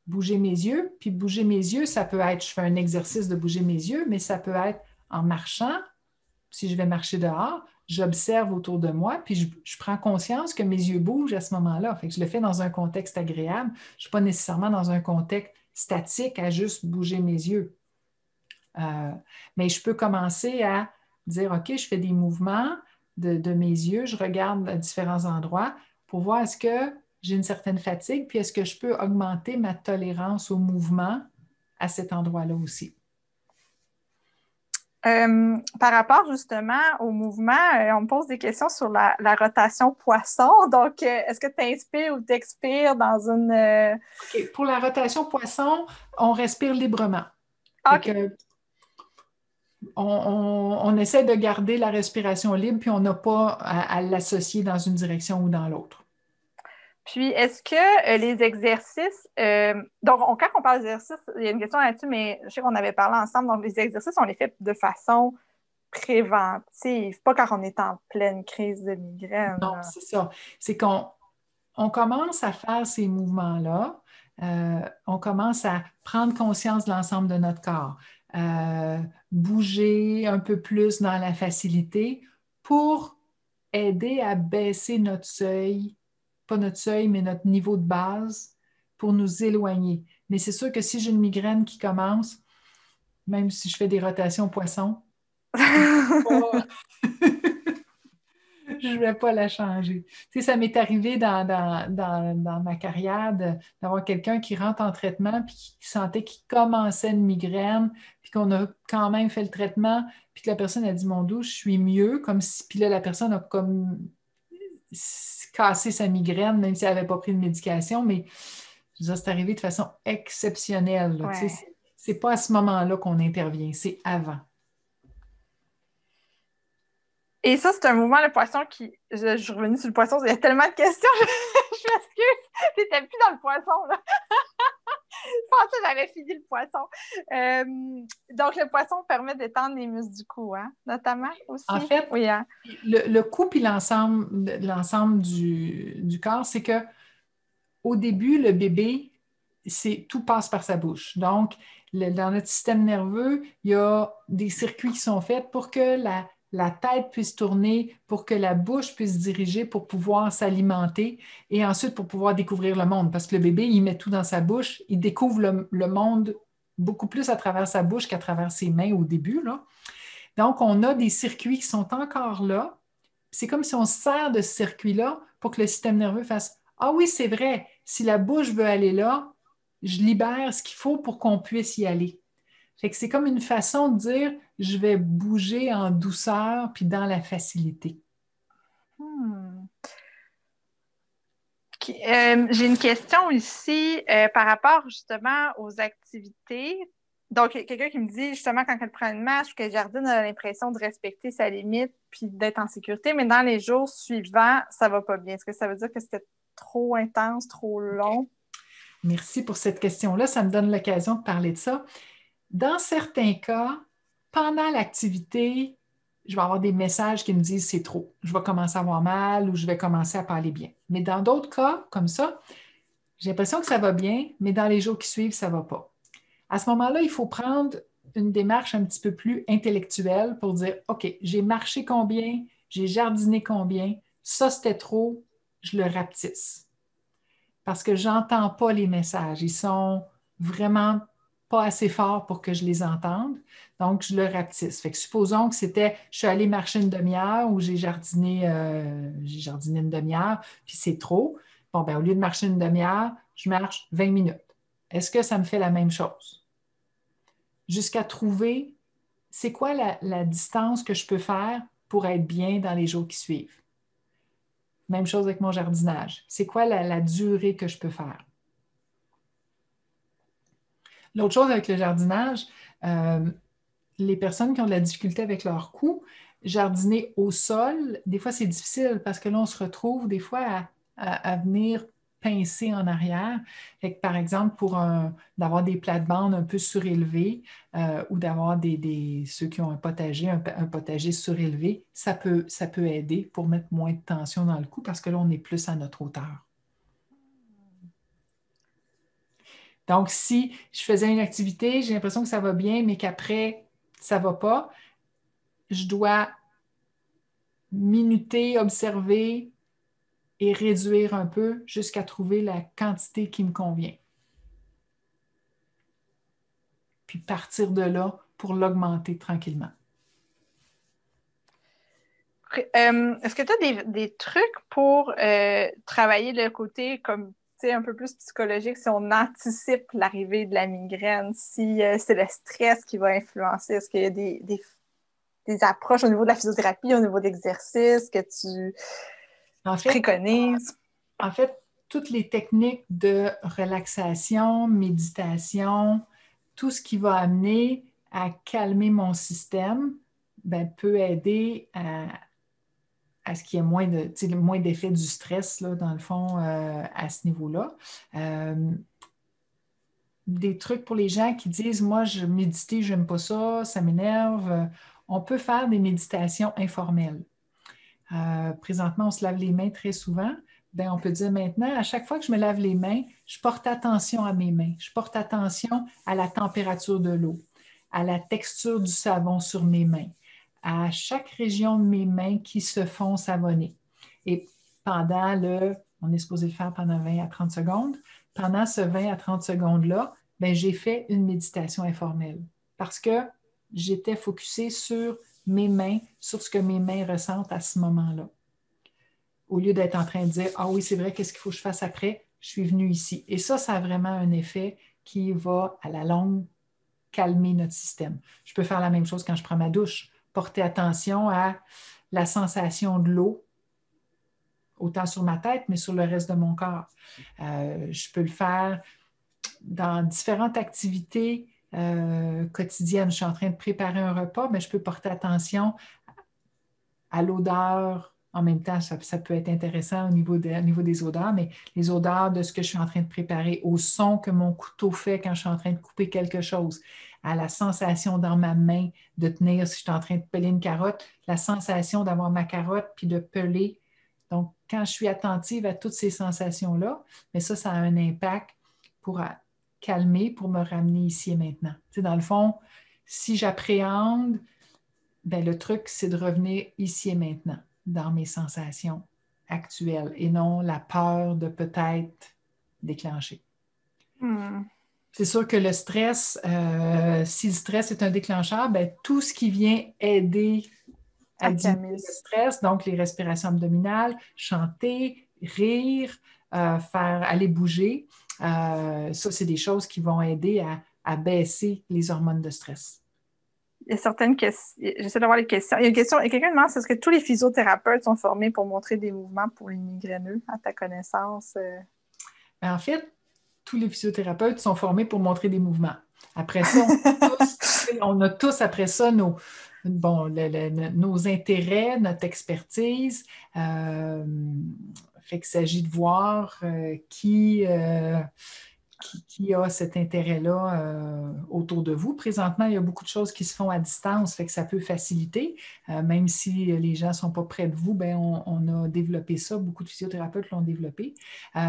[SPEAKER 2] bouger mes yeux. Puis bouger mes yeux, ça peut être, je fais un exercice de bouger mes yeux, mais ça peut être en marchant. Si je vais marcher dehors, j'observe autour de moi, puis je prends conscience que mes yeux bougent à ce moment-là. Fait que je le fais dans un contexte agréable. Je ne suis pas nécessairement dans un contexte statique à juste bouger mes yeux. Mais je peux commencer à dire, OK, je fais des mouvements de mes yeux, je regarde à différents endroits pour voir est-ce que j'ai une certaine fatigue, puis est-ce que je peux augmenter ma tolérance au mouvement à cet endroit-là aussi.
[SPEAKER 1] Par rapport justement au mouvement, on me pose des questions sur la rotation poisson. Donc, est-ce que tu inspires ou t'expires dans une...
[SPEAKER 2] OK. Pour la rotation poisson, on respire librement.
[SPEAKER 1] OK.
[SPEAKER 2] On essaie de garder la respiration libre, puis on n'a pas à l'associer dans une direction ou dans l'autre.
[SPEAKER 1] Puis, est-ce que les exercices... donc, quand on parle d'exercices, il y a une question là-dessus, mais je sais qu'on avait parlé ensemble. Donc, les exercices, on les fait de façon préventive, pas quand on est en pleine crise de migraine.
[SPEAKER 2] Non, c'est ça. C'est qu'on commence à faire ces mouvements-là, on commence à prendre conscience de l'ensemble de notre corps, bouger un peu plus dans la facilité pour aider à baisser notre seuil, pas notre seuil, mais notre niveau de base pour nous éloigner. Mais c'est sûr que si j'ai une migraine qui commence, même si je fais des rotations poissons, je ne vais pas la changer. Tu sais, ça m'est arrivé dans ma carrière d'avoir quelqu'un qui rentre en traitement puis qui sentait qu'il commençait une migraine, puis qu'on a quand même fait le traitement, puis que la personne a dit, mon dos, je suis mieux, comme si, puis là, la personne a comme cassé sa migraine, même si elle n'avait pas pris de médication, mais je veux dire, c'est arrivé de façon exceptionnelle. Là, tu sais, c'est pas à ce moment-là qu'on intervient, c'est avant.
[SPEAKER 1] Et ça, c'est un mouvement, le poisson, qui... Je suis revenue sur le poisson, il y a tellement de questions, je m'excuse. T'étais plus dans le poisson, là. Je pensais que j'avais fini le poisson. Donc, le poisson permet d'étendre les muscles du cou, hein, notamment aussi.
[SPEAKER 2] En fait,
[SPEAKER 1] oui, hein?
[SPEAKER 2] le cou puis l'ensemble du corps, c'est que au début, le bébé, tout passe par sa bouche. Donc, dans notre système nerveux, il y a des circuits qui sont faits pour que la tête puisse tourner, pour que la bouche puisse diriger, pour pouvoir s'alimenter et ensuite pour pouvoir découvrir le monde. Parce que le bébé, il met tout dans sa bouche, il découvre le monde beaucoup plus à travers sa bouche qu'à travers ses mains au début, là. Donc, on a des circuits qui sont encore là. C'est comme si on se sert de ce circuit-là pour que le système nerveux fasse ah oui, c'est vrai, si la bouche veut aller là, je libère ce qu'il faut pour qu'on puisse y aller. Fait que c'est comme une façon de dire je vais bouger en douceur puis dans la facilité.
[SPEAKER 1] J'ai une question ici par rapport justement aux activités. Donc, quelqu'un qui me dit justement quand elle prend une marche que Jardine a l'impression de respecter sa limite puis d'être en sécurité, mais dans les jours suivants, ça va pas bien. Est-ce que ça veut dire que c'était trop intense, trop long?
[SPEAKER 2] Merci pour cette question-là. Ça me donne l'occasion de parler de ça. Dans certains cas, pendant l'activité, je vais avoir des messages qui me disent c'est trop. Je vais commencer à avoir mal ou je vais commencer à parler bien. Mais dans d'autres cas, comme ça, j'ai l'impression que ça va bien, mais dans les jours qui suivent, ça ne va pas. À ce moment-là, il faut prendre une démarche un petit peu plus intellectuelle pour dire, OK, j'ai marché combien, j'ai jardiné combien, ça c'était trop, je le rapetisse. Parce que je n'entends pas les messages. Ils sont vraiment pas assez forts pour que je les entende. Donc, je le rapetisse. Fait que supposons que c'était, je suis allée marcher une demi-heure ou j'ai jardiné une demi-heure, puis c'est trop. Bon, ben, au lieu de marcher une demi-heure, je marche 20 minutes. Est-ce que ça me fait la même chose? Jusqu'à trouver c'est quoi la distance que je peux faire pour être bien dans les jours qui suivent. Même chose avec mon jardinage. C'est quoi la durée que je peux faire? L'autre chose avec le jardinage, les personnes qui ont de la difficulté avec leur cou, jardiner au sol, des fois c'est difficile parce que là, on se retrouve des fois à venir pincer en arrière. Fait que, par exemple, d'avoir des plates-bandes un peu surélevées ou d'avoir ceux qui ont un potager surélevé, ça peut aider pour mettre moins de tension dans le cou parce que là, on est plus à notre hauteur. Donc, si je faisais une activité, j'ai l'impression que ça va bien, mais qu'après, ça ne va pas, je dois minuter, observer et réduire un peu jusqu'à trouver la quantité qui me convient. Puis partir de là pour l'augmenter tranquillement.
[SPEAKER 1] Est-ce que tu as des trucs pour travailler le côté comme un peu plus psychologique si on anticipe l'arrivée de la migraine, si c'est le stress qui va influencer? Est-ce qu'il y a des approches au niveau de la physiothérapie, au niveau d'exercice que tu préconises?
[SPEAKER 2] En fait, toutes les techniques de relaxation, méditation, tout ce qui va amener à calmer mon système, peut aider à ce qu'il y ait moins d'effet du stress, là, dans le fond, à ce niveau-là. Des trucs pour les gens qui disent, moi, je médite, je n'aime pas ça, ça m'énerve. On peut faire des méditations informelles. Présentement, on se lave les mains très souvent. On peut dire maintenant, à chaque fois que je me lave les mains, je porte attention à mes mains. Je porte attention à la température de l'eau, à la texture du savon sur mes mains, à chaque région de mes mains qui se font savonner. Et on est supposé le faire pendant 20 à 30 secondes. Pendant ce 20 à 30 secondes-là, j'ai fait une méditation informelle parce que j'étais focusée sur mes mains, sur ce que mes mains ressentent à ce moment-là. au lieu d'être en train de dire « Ah oui, c'est vrai, qu'est-ce qu'il faut que je fasse après? Je suis venue ici. » Et ça a vraiment un effet qui va, à la longue, calmer notre système. Je peux faire la même chose quand je prends ma douche. Porter attention à la sensation de l'eau, autant sur ma tête, mais sur le reste de mon corps. Je peux le faire dans différentes activités quotidiennes. Je suis en train de préparer un repas, mais je peux porter attention à l'odeur. En même temps, ça peut être intéressant au niveau des odeurs, mais les odeurs de ce que je suis en train de préparer, au son que mon couteau fait quand je suis en train de couper quelque chose, à la sensation dans ma main de tenir, si je suis en train de peler une carotte, la sensation d'avoir ma carotte puis de peler. Donc, quand je suis attentive à toutes ces sensations-là, mais ça a un impact pour calmer, pour me ramener ici et maintenant. Tu sais, dans le fond, si j'appréhende, ben, le truc, c'est de revenir ici et maintenant, dans mes sensations actuelles et non la peur de peut-être déclencher. C'est sûr que le stress, si le stress est un déclencheur, ben, tout ce qui vient aider à diminuer le stress, donc les respirations abdominales, chanter, rire, aller bouger, ça, c'est des choses qui vont aider à baisser les hormones de stress.
[SPEAKER 1] Il y a certaines questions. J'essaie d'avoir les questions. Il y a une question. Quelqu'un demande est-ce que tous les physiothérapeutes sont formés pour montrer des mouvements pour les migraineux, à ta connaissance?
[SPEAKER 2] En fait, tous les physiothérapeutes sont formés pour montrer des mouvements. Après ça, on a tous après ça nos intérêts, notre expertise. Fait qu'il s'agit de voir qui a cet intérêt-là autour de vous. Présentement, il y a beaucoup de choses qui se font à distance, fait que ça peut faciliter. Même si les gens ne sont pas près de vous, ben on a développé ça. Beaucoup de physiothérapeutes l'ont développé.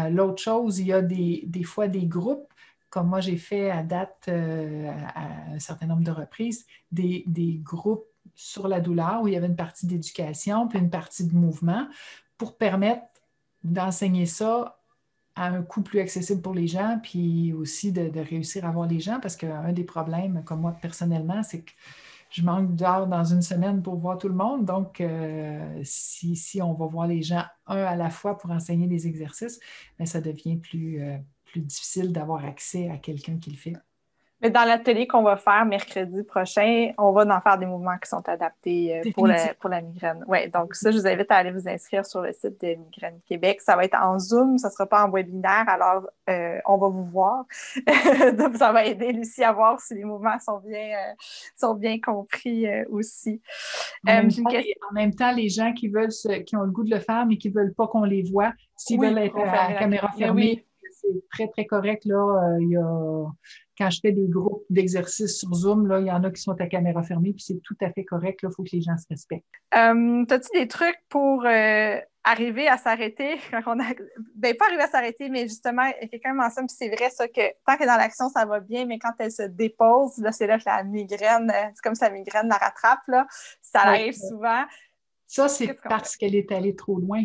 [SPEAKER 2] L'autre chose, il y a des fois des groupes, comme moi j'ai fait à date à un certain nombre de reprises, des groupes sur la douleur où il y avait une partie d'éducation puis une partie de mouvement pour permettre d'enseigner ça à un coût plus accessible pour les gens, puis aussi de réussir à voir les gens, parce qu'un des problèmes, comme moi personnellement, c'est que je manque d'heures dans une semaine pour voir tout le monde. Donc, si on va voir les gens un à la fois pour enseigner des exercices, bien, ça devient plus difficile d'avoir accès à quelqu'un qui le fait.
[SPEAKER 1] Mais dans l'atelier qu'on va faire mercredi prochain, on va en faire des mouvements qui sont adaptés pour la migraine. Oui, donc ça, je vous invite à aller vous inscrire sur le site de Migraine Québec. Ça va être en Zoom, ça ne sera pas en webinaire, alors on va vous voir. Donc, ça va aider Lucie à voir si les mouvements sont bien compris aussi.
[SPEAKER 2] En même temps, les gens qui ont le goût de le faire, mais qui ne veulent pas qu'on les voit, s'ils veulent être à caméra fermée, c'est très, très correct. Là, quand je fais des groupes d'exercices sur Zoom, là, il y en a qui sont à caméra fermée, puis c'est tout à fait correct. Il faut que les gens se respectent.
[SPEAKER 1] As-tu des trucs pour arriver à s'arrêter quand on a... Ben, pas arriver à s'arrêter, mais justement, quelqu'un mentionne, puis c'est vrai ça, que tant que dans l'action, ça va bien, mais quand elle se dépose, là, c'est là que la migraine, c'est comme si la migraine la rattrape, là. Ça arrive souvent.
[SPEAKER 2] Ça, c'est parce qu'elle est allée trop loin.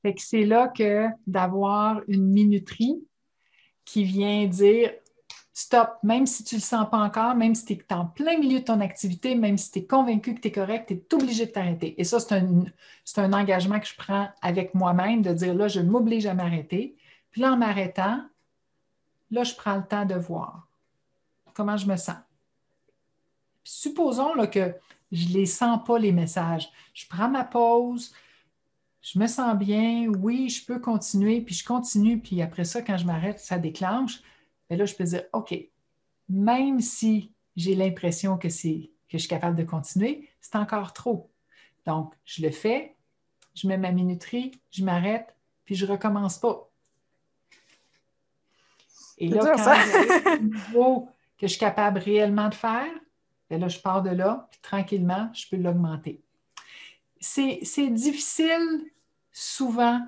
[SPEAKER 2] Fait que c'est là que d'avoir une minuterie qui vient dire stop, même si tu ne le sens pas encore, même si tu es en plein milieu de ton activité, même si tu es convaincu que tu es correct, tu es obligé de t'arrêter. Et ça, c'est un engagement que je prends avec moi-même de dire là, je m'oblige à m'arrêter. Puis là, en m'arrêtant, là, je prends le temps de voir comment je me sens. Puis supposons là, que je ne les sens pas, les messages. Je prends ma pause. Je me sens bien, oui, je peux continuer, puis je continue, puis après ça, quand je m'arrête, ça déclenche. Et là, je peux dire, OK, même si j'ai l'impression que je suis capable de continuer, c'est encore trop. Donc, je le fais, je mets ma minuterie, je m'arrête, puis je ne recommence pas. Et là, quand j'arrive au niveau que je suis capable réellement de faire, bien là, je pars de là, puis tranquillement, je peux l'augmenter. C'est difficile souvent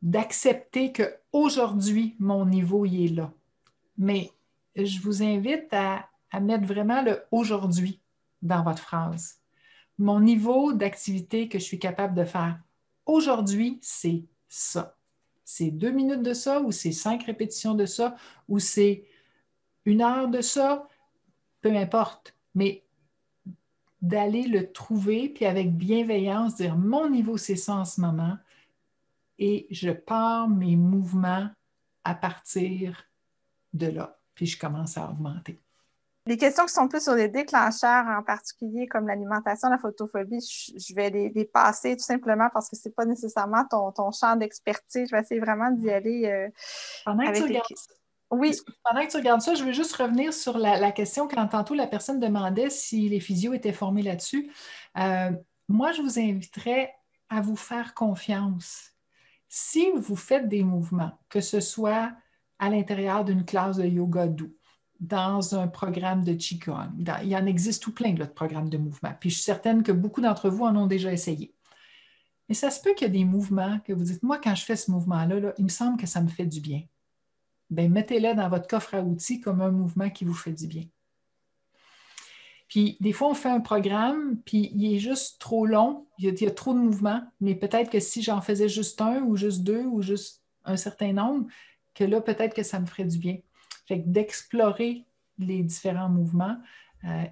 [SPEAKER 2] d'accepter qu'aujourd'hui, mon niveau il est là. Mais je vous invite à mettre vraiment le « aujourd'hui » dans votre phrase. Mon niveau d'activité que je suis capable de faire aujourd'hui, c'est ça. C'est 2 minutes de ça, ou c'est 5 répétitions de ça, ou c'est 1 heure de ça, peu importe. Mais d'aller le trouver, puis avec bienveillance, dire mon niveau, c'est ça en ce moment, et je pars mes mouvements à partir de là, puis je commence à augmenter.
[SPEAKER 1] Les questions qui sont plus sur les déclencheurs en particulier, comme l'alimentation, la photophobie, je vais les passer tout simplement parce que c'est pas nécessairement ton champ d'expertise. Je vais essayer vraiment d'y aller
[SPEAKER 2] Pendant que tu
[SPEAKER 1] avec les...
[SPEAKER 2] regardes
[SPEAKER 1] Oui.
[SPEAKER 2] Pendant que tu regardes ça, je veux juste revenir sur la question quand tantôt la personne demandait si les physios étaient formés là-dessus. Euh, Moi, je vous inviterais à vous faire confiance. Si vous faites des mouvements, que ce soit à l'intérieur d'une classe de yoga doux, dans un programme de Qigong, il y en existe tout plein là, de programmes de mouvement. Puis je suis certaine que beaucoup d'entre vous en ont déjà essayé. Mais ça se peut qu'il y a des mouvements que vous dites, moi, quand je fais ce mouvement-là, là, il me semble que ça me fait du bien. Bien, mettez-le dans votre coffre à outils comme un mouvement qui vous fait du bien. Puis, des fois, on fait un programme, puis il est juste trop long, il y a trop de mouvements, mais peut-être que si j'en faisais juste un ou juste deux ou juste un certain nombre, que là, peut-être que ça me ferait du bien. Fait que d'explorer les différents mouvements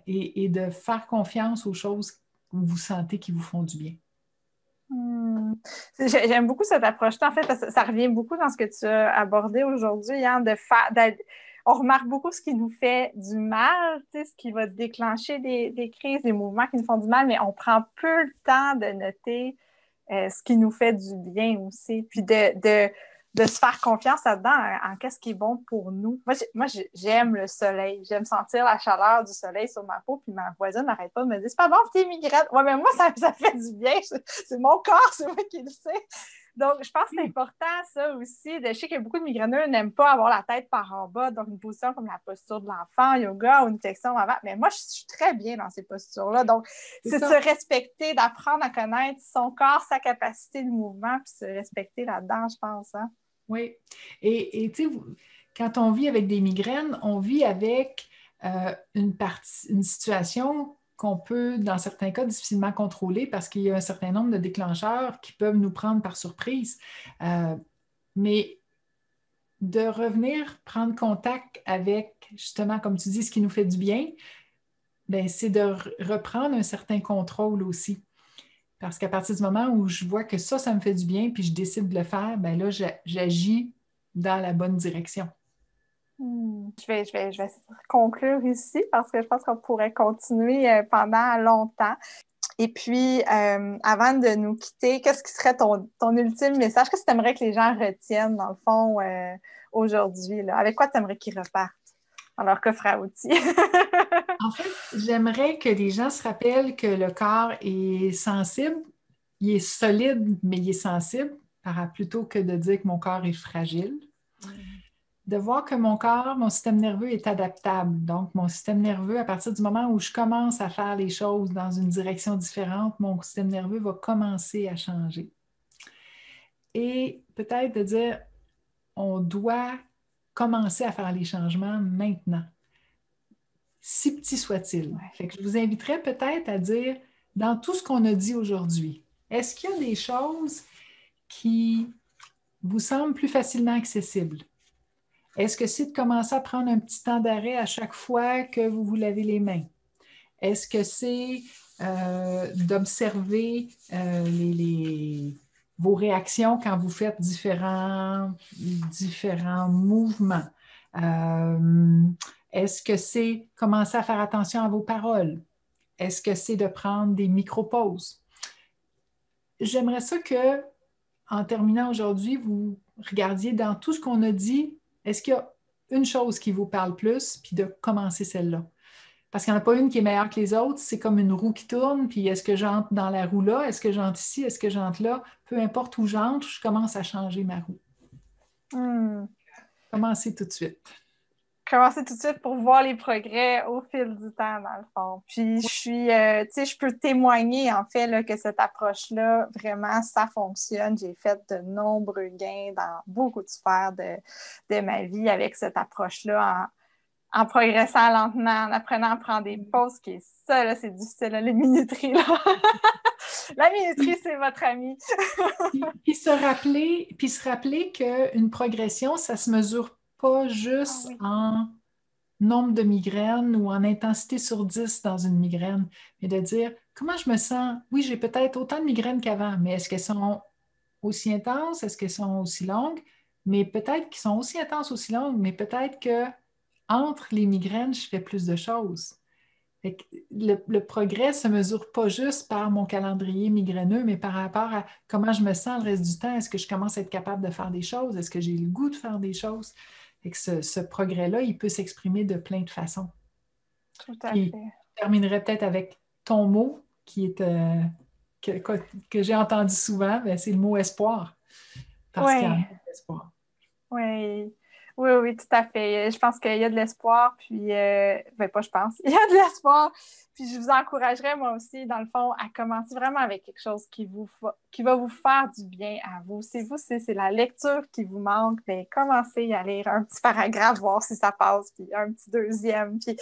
[SPEAKER 2] et de faire confiance aux choses où vous sentez qui vous font du bien.
[SPEAKER 1] J'aime beaucoup cette approche-là, en fait, parce que ça revient beaucoup dans ce que tu as abordé aujourd'hui, hein, on remarque beaucoup ce qui nous fait du mal, tu sais, ce qui va déclencher des crises, des mouvements qui nous font du mal, mais on prend peu le temps de noter ce qui nous fait du bien aussi, puis de se faire confiance là-dedans en qu'est-ce qui est bon pour nous. Moi, j'aime le soleil. J'aime sentir la chaleur du soleil sur ma peau, puis ma voisine n'arrête pas de me dire « C'est pas bon, t'es migraine. » Ouais, mais moi, ça fait du bien. C'est mon corps, c'est moi qui le sais. Donc, je pense que c'est important, ça aussi. Je sais que beaucoup de migraineux n'aiment pas avoir la tête par en bas, donc une position comme la posture de l'enfant, yoga ou une flexion avant. Mais moi, je suis très bien dans ces postures-là. Donc, c'est de se respecter, d'apprendre à connaître son corps, sa capacité de mouvement, puis se respecter là-dedans, je pense. Hein?
[SPEAKER 2] Oui. Et tu sais, quand on vit avec des migraines, on vit avec une situation qu'on peut, dans certains cas, difficilement contrôler parce qu'il y a un certain nombre de déclencheurs qui peuvent nous prendre par surprise. Mais de revenir prendre contact avec, justement, comme tu dis, ce qui nous fait du bien, bien, c'est de reprendre un certain contrôle aussi. Parce qu'à partir du moment où je vois que ça me fait du bien, puis je décide de le faire, bien là, j'agis dans la bonne direction.
[SPEAKER 1] Je vais conclure ici parce que je pense qu'on pourrait continuer pendant longtemps. Et puis, avant de nous quitter, qu'est-ce qui serait ton ultime message? Qu'est-ce que tu aimerais que les gens retiennent, dans le fond, aujourd'hui? Là? Avec quoi tu aimerais qu'ils repartent dans leur coffre à outils?
[SPEAKER 2] En fait, j'aimerais que les gens se rappellent que le corps est sensible, il est solide, mais il est sensible, plutôt que de dire que mon corps est fragile. De voir que mon corps, mon système nerveux est adaptable. Donc, mon système nerveux, à partir du moment où je commence à faire les choses dans une direction différente, mon système nerveux va commencer à changer. Et peut-être de dire, on doit commencer à faire les changements maintenant, si petit soit-il.
[SPEAKER 1] Ouais.
[SPEAKER 2] Fait que je vous inviterais peut-être à dire, dans tout ce qu'on a dit aujourd'hui, est-ce qu'il y a des choses qui vous semblent plus facilement accessibles? Est-ce que c'est de commencer à prendre un petit temps d'arrêt à chaque fois que vous vous lavez les mains? Est-ce que c'est d'observer vos réactions quand vous faites différents mouvements? Est-ce que c'est commencer à faire attention à vos paroles? Est-ce que c'est de prendre des micro-pauses? J'aimerais ça que, en terminant aujourd'hui, vous regardiez dans tout ce qu'on a dit, est-ce qu'il y a une chose qui vous parle plus, puis de commencer celle-là? Parce qu'il n'y en a pas une qui est meilleure que les autres, c'est comme une roue qui tourne, puis est-ce que j'entre dans la roue là? Est-ce que j'entre ici? Est-ce que j'entre là? Peu importe où j'entre, je commence à changer ma roue. Commencez tout de suite.
[SPEAKER 1] Commencer tout de suite pour voir les progrès au fil du temps, dans le fond. Puis, je peux témoigner, en fait, là, que cette approche-là, vraiment, ça fonctionne. J'ai fait de nombreux gains dans beaucoup de sphères de ma vie avec cette approche-là, en progressant lentement, en apprenant à prendre des pauses, qui est ça, là, c'est difficile, là, les minuteries, là. La minuterie, c'est votre ami.
[SPEAKER 2] puis se rappeler qu'une progression, ça se mesure pas juste en nombre de migraines ou en intensité sur 10 dans une migraine, mais de dire comment je me sens. Oui, j'ai peut-être autant de migraines qu'avant, mais est-ce qu'elles sont aussi intenses? Est-ce qu'elles sont aussi longues? Mais peut-être qu'elles sont aussi intenses, aussi longues, mais peut-être que entre les migraines, je fais plus de choses. Fait que le progrès ne se mesure pas juste par mon calendrier migraineux, mais par rapport à comment je me sens le reste du temps. Est-ce que je commence à être capable de faire des choses? Est-ce que j'ai le goût de faire des choses? Fait que ce progrès-là, il peut s'exprimer de plein de façons.
[SPEAKER 1] Tout à
[SPEAKER 2] Puis,
[SPEAKER 1] fait.
[SPEAKER 2] je terminerai peut-être avec ton mot qui est, que j'ai entendu souvent, ben, c'est le mot espoir, parce qu'il y en a
[SPEAKER 1] Oui.
[SPEAKER 2] de l'espoir.
[SPEAKER 1] Oui, oui, oui, tout à fait. Je pense qu'il y a de l'espoir, puis, ben pas je pense, il y a de l'espoir. Puis je vous encouragerais, moi aussi, dans le fond, à commencer vraiment avec quelque chose qui va vous faire du bien à vous. Si vous, c'est la lecture qui vous manque, ben commencez à lire un petit paragraphe, voir si ça passe, puis un petit deuxième, puis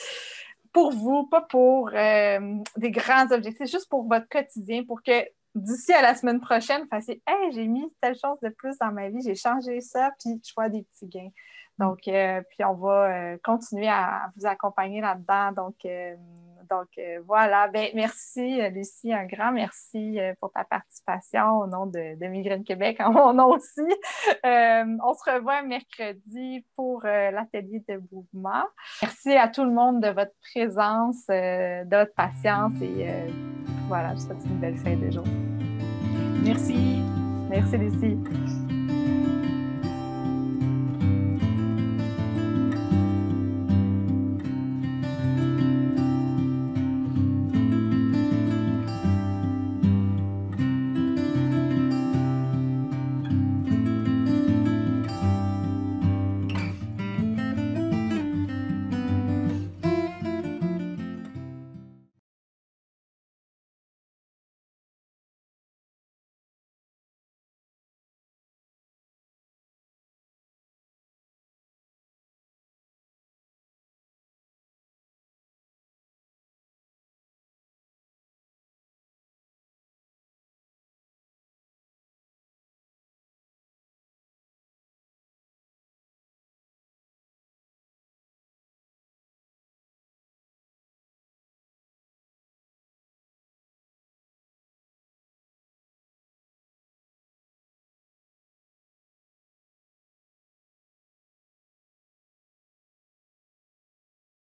[SPEAKER 1] pour vous, pas pour des grands objectifs, juste pour votre quotidien, pour que d'ici à la semaine prochaine, vous fassiez hey, j'ai mis telle chose de plus dans ma vie, j'ai changé ça, puis je vois des petits gains.
[SPEAKER 2] Mm.
[SPEAKER 1] Donc, puis on va continuer à vous accompagner là-dedans. Voilà. Ben, merci, Lucie, un grand merci pour ta participation au nom de Migraine Québec, en mon nom aussi. On se revoit mercredi pour l'atelier de mouvement. Merci à tout le monde de votre présence, de votre patience et voilà, je vous souhaite une belle fin de jour.
[SPEAKER 2] Merci.
[SPEAKER 1] Merci, Lucie.